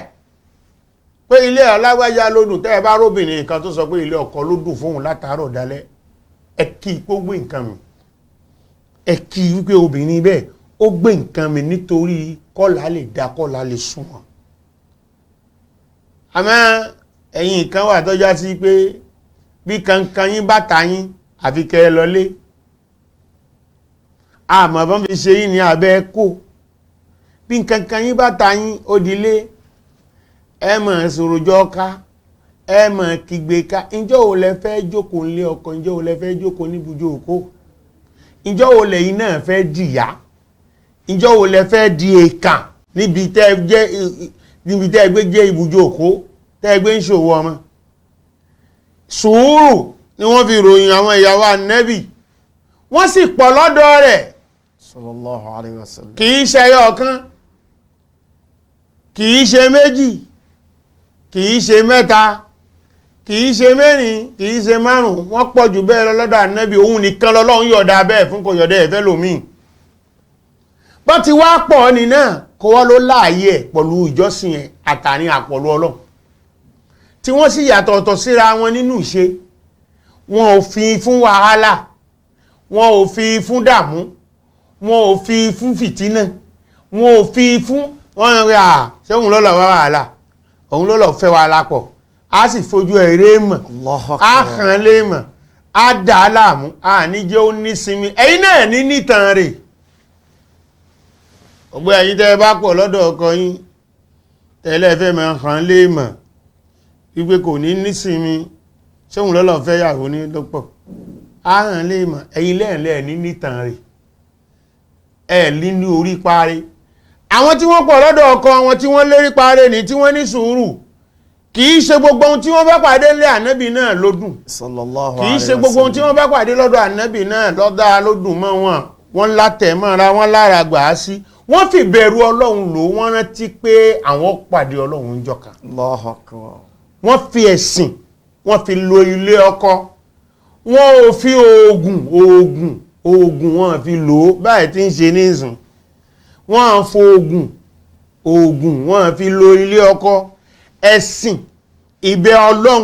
pé ilé alágbájá ló dùn tẹ́ ẹ bá róbìnrin kan tó sọ pé ilé ọkọ ló dùn fóun látàárọ̀ dalẹ́ ẹ kí i pé ó gbé nǹkan mi ẹ kí i wípé obìnrin bẹ́ẹ̀ ó gbé nǹkan mi nítorí kọ́lá lè dá kọ́lá lè súnmọ́ àmọ́ ẹ̀yin kan wà tọ́já sí pé bí kankan yín bá ta yín àfi kẹ́ ẹ lọlé àmọ́ bọ́n fi ṣe yín ní abẹ́ kò bí kankan yín bá ta yín ó dilé ẹ mọ̀ sòròjọ́ ká ẹ mọ̀ kígbe ká ìjọ́ wo lẹ fẹ́ jókòó nílé ọkọ ìjọ́ wo lẹ fẹ́ jókòó níbùjọ òkó ìjọ́ wo lẹ́yìn náà fẹ́ dìyà ìjọ́ wo lẹ fẹ́ di èkà níbi tẹ́ gbé jẹ́ ibùjọ òkó tẹ́ gbé ń ṣòwò ọmọ sùúrù ni wọ́n fi ròyìn àwọn ìyàwó ànábì wọ́n sì pọ̀ lọ́dọ̀ rẹ̀ sallallahu alaihi wasallam. kìí ṣe ẹyọ kan kìí ṣe méjì kìí ṣe mẹ́ta kìí ṣe mẹ́rin kìí ṣe márùn wọ́n pọ̀ jù bẹ́ẹ̀ lọ́dọ̀ ànábì òun nìkan lọ́lọ́run yọ̀dá bẹ́ẹ̀ fún kò yọ̀dá ẹ̀fẹ́ lòmíì bọ́ ti wá pọ̀ ní náà kó wá ló láàyè ẹ̀ pẹ̀lú ìjọsìn ẹ̀ àtàrin àpọ̀lú Ọlọ́run tí wọ́n sì yàtọ̀ ọ̀tọ̀ síra wọn nínú ìṣe wọn ò fi fún wàhálà, wọn ò fi fún dààmú, wọn ò fi fún fìtínà, wọn ò fi fún wọn rí ṣé òun lọ́lọ́ wàhálà, òun lọ́lọ́ fẹ́ wàhálà pọ̀, a sì fojú ẹ̀rẹ́ mọ̀, a hàn lé mọ̀, a dà á láàmú, a níjẹ́ ó ní sinmi. Ẹ̀yin náà ní nìtàn rẹ̀ ọgbẹ́ ẹ̀yin tẹ́ bá pọ̀ lọ́dọ̀ ọkọ yín tẹ́lẹ̀ fẹ́ mọ̀ hàn lé mọ̀ wípé kò ní nísinmi, ṣé òun lọ́lọ́ fẹ́ yàwó ní lọ́pọ̀, a hàn lé mọ̀. Ẹ̀yin lẹ́ẹ̀lẹ́ ní nìtàn rẹ̀ ẹ̀ lí ní orí parí. Àwọn tí wọ́n pọ̀ lọ́dọ̀ ọkọ wọn tí wọ́n lérí parí ní tí wọ́n ní sùúrù, kìí ṣe gbogbo ohun tí wọ́n bá pàdé lé ànábì náà ló dùn, kìí ṣe gbogbo ohun tí wọ́n bá pàdé lọ́dọ̀ ànábì náà lọ́dá ló dùn mọ́ wọn látẹ̀ mọ́ra wọn lára gbà á sí. Wọ́n fi bẹ̀rù Ọlọ́run lò, wọ́n rántí pé àwọn pàdé Ọlọ́run jọ̀ka. Wọ́n fi ẹ̀sìn wọ́n fi lo ilé ọkọ, wọ́n ò fi oògùn wọ́n fi lò ó báyìí tí ń ṣe nísìn. Wọ́n á fo oògùn wọ́n fi lo ilé ọkọ. Ẹ̀sìn, ìbẹ̀ Ọlọ́run,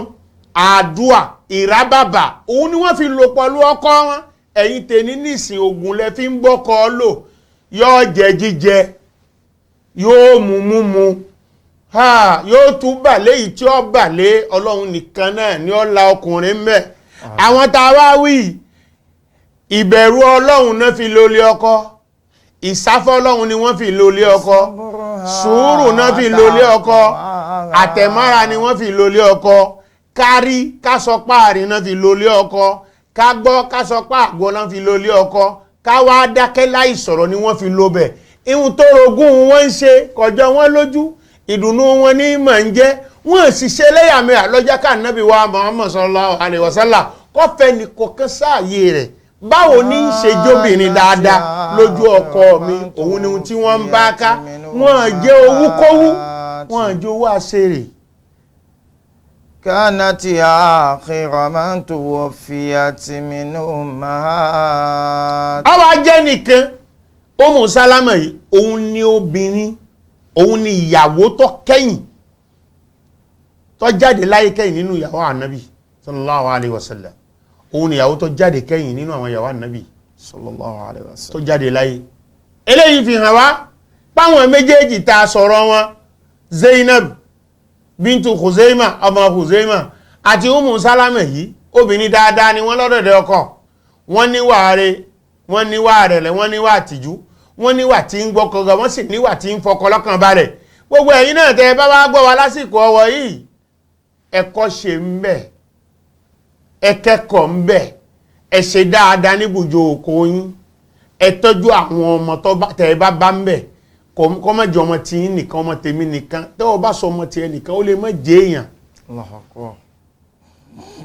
àdúà, ìrábàbà, òun ni wọ́n fi lò pẹ̀lú ọkọ wọn. Ẹ̀yin tèní nísìn oògùn lẹ fi ń bọ́kọ lò, yóò jẹ jíjẹ, yóò mú yóò tún bàlé yìí tí ó bàlé Ọlọ́run nìkan náà ni ó la ọkùnrin mẹ́. Àwọn tá a wá wí ìbẹ̀rù Ọlọ́run náà fi lólé ọkọ, ìsáfọ́ Ọlọ́run ni wọ́n fi lólé ọkọ, sùúrù náà fi lólé ọkọ, àtẹ̀mára ni wọ́n fi lólé ọkọ, kárí kásọpá àrí náà fi lólé ọkọ, kágbọ́ kásọpá àgbọ́ náà fi lólé ọkọ, káwá dákẹ́ láì sọ̀rọ̀ ni wọ́n fi lóbẹ̀. Ihun tó rogún wọn ń ṣe kọjọ wọn lójú, ìdùnnú wọn ní mọ̀ ń jẹ́, wọ́n sì ṣe lẹ́yàmẹ̀yà lọ́jà ká nábì wa Muhammad sallallahu alaihi wasallam kọ́fẹ́ ní kọ̀ọ̀kan sáàyè rẹ̀. Báwo ní í ṣe jóbìnrin dáadáa lójú ọkọ mi, òun ni ohun tí wọ́n ń bá ká. Wọ́n jẹ́ owó kówú, wọ́n jẹ́ owó àṣẹrè. Kanati akhira man tuwafiyat min ummahat. Àwa jẹ́ nìkan, Ummu Salama yìí, òun ni obìnrin, òun ni ìyàwó tó kẹ́yìn, tó jáde láyé kẹ́yìn nínú ìyàwó ànábì sallallahu alaihi wasallam. Òun ni ìyàwó tó jáde kẹ́yìn nínú àwọn ìyàwó ànábì sallallahu alaihi wasallam, tó jáde láyé. Eléyìí fi hàn wá páwọn méjèèjì tá sọ̀rọ̀ wọn, Zainab bintu Khuzaima ọmọ Khuzaima àti Ummu Salama yìí, obìnrin dáadáa ni wọ́n lọ́dọ̀dẹ̀ ọkọ. Wọ́n níwà rẹ̀, wọ́n níwà rẹ̀lẹ̀, wọ́n níwà àtìjú, wọ́n níwà tí ń gbọ́kọ̀gọ̀, wọ́n sì níwà tí ń fọkọ lọ́kàn balẹ̀. Gbogbo ẹ̀yin náà tẹ́ bá wá gbọ́ wa lásìkò ọwọ́ yìí, ẹ̀kọ́ ṣe ń bẹ, ẹ̀kẹ́kọ̀ọ́ ń bẹ, ẹ ṣe dáadáa níbùjọ òkò yín, ẹ tọ́jú àwọn ọmọ tẹ́ bá bá ń bẹ, kọ́ mọ́ jẹ́ ọmọ tí yín nìkan, ọmọ tèmi nìkan. Tẹ́ ọ bá sọ ọmọ tí ẹ nìkan ó lè mọ́ jẹ́ èèyàn.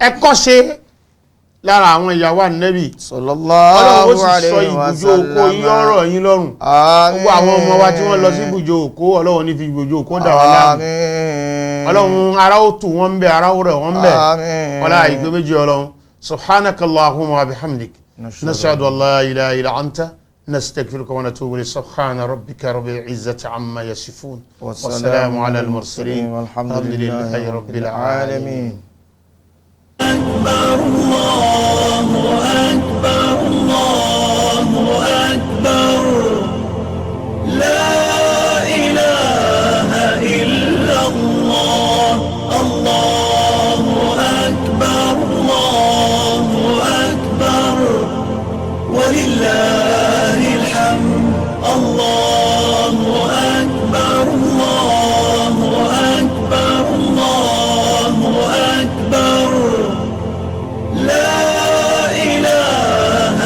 Ẹ̀kọ́ ṣe lára àwọn ìyàwó ànábì sallallahu alaihi wasallam. Ọlọ́run ó sì sọ ìbùjọ òkò yín ọ̀rọ̀ yín lọ́rùn. Gbogbo àwọn ọmọ wa tí wọ́n lọ sí ìbùjọ òkò, Ọlọ́run ní fi ìbùjọ òkò dà wọ́n láàmú. Ọlọ́run ara ó tù wọ́n bẹ̀, ara ó rẹ̀ wọ́n bẹ̀. Ọlá ìgbé méjì Ọlọ́run. Subhanakallahumma wa bihamdik, nashhadu an la ilaha illa anta, nastaghfiruka wa natubu ilayk. Subhana rabbika rabbil izzati amma yasifun, wa salamun ala al-mursalin, walhamdulillahi rabbil alamin. أكبر الله أكبر الله أكبر لا إله إلا الله الله أكبر الله أكبر ولله الحمد الله أكبر الله أكبر الله أكبر لا إله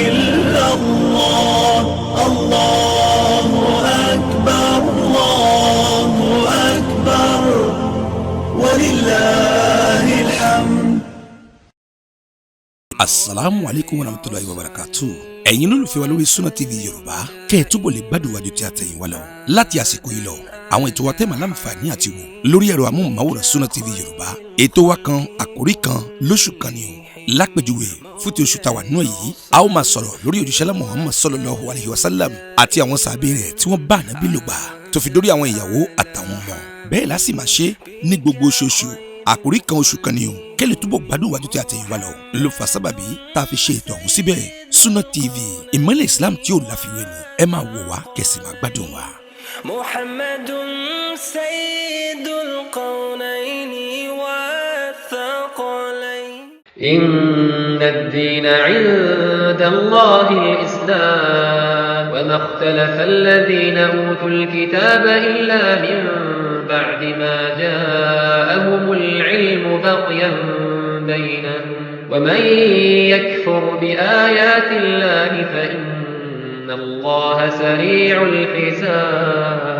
إلا الله الله أكبر الله أكبر ولله الحمد. Assalamu alaikum warahmatullahi wabarakatuh. Ẹ̀yin olólùfẹ́ wa lórí Sunna TV Yorùbá, kẹ́ ẹ túbọ̀ lè gbádùn wájú tí a tẹ̀yìn wá lọ. Láti àsìkò yìí lọ, àwọn ètò wa tẹ́ máa láǹfààní àti wò lórí ẹ̀rọ amóhùnmáwòrán Sunna TV Yorùbá. Ètò wa kan, àkòrí kan, lóṣù kan ni o. Lápèjúwe fún ti oṣù tàwa nínú èyí, a ó máa sọ̀rọ̀ lórí òjíṣẹ́ Muhammad sallallahu alaihi wasallam àti àwọn sàbẹ̀ rẹ̀ tí wọ́n bá ànábì lò gbà tó fi dórí àwọn ìyàwó àtàwọn ọmọ. Bẹ́ẹ̀ la sì máa ṣe ní gbogbo oṣooṣù àkórí kan oṣù kan ni o kẹ́lẹ̀ túbọ̀ gbádùn wájú tí a tẹ̀yìn wá lọ ló fa sábàbí tá a fi ṣe ètò ọ̀hún síbẹ̀. Sunna TV ìmọ́lẹ̀ Islam tí ò láfiwé ni ẹ máa wò wá kẹ́sì máa gbádùn wa. Muhammadun sayyidul qawnaini wa thaqalain. Inna ad-dina 'inda Allahi al-Islam wa ma ikhtalafa alladhina utul kitaba illa min ba'di ma ja'ahumul 'ilmu baghyan baynahum wa man yakfur bi ayati Allahi fa inna Allaha sari'ul hisab.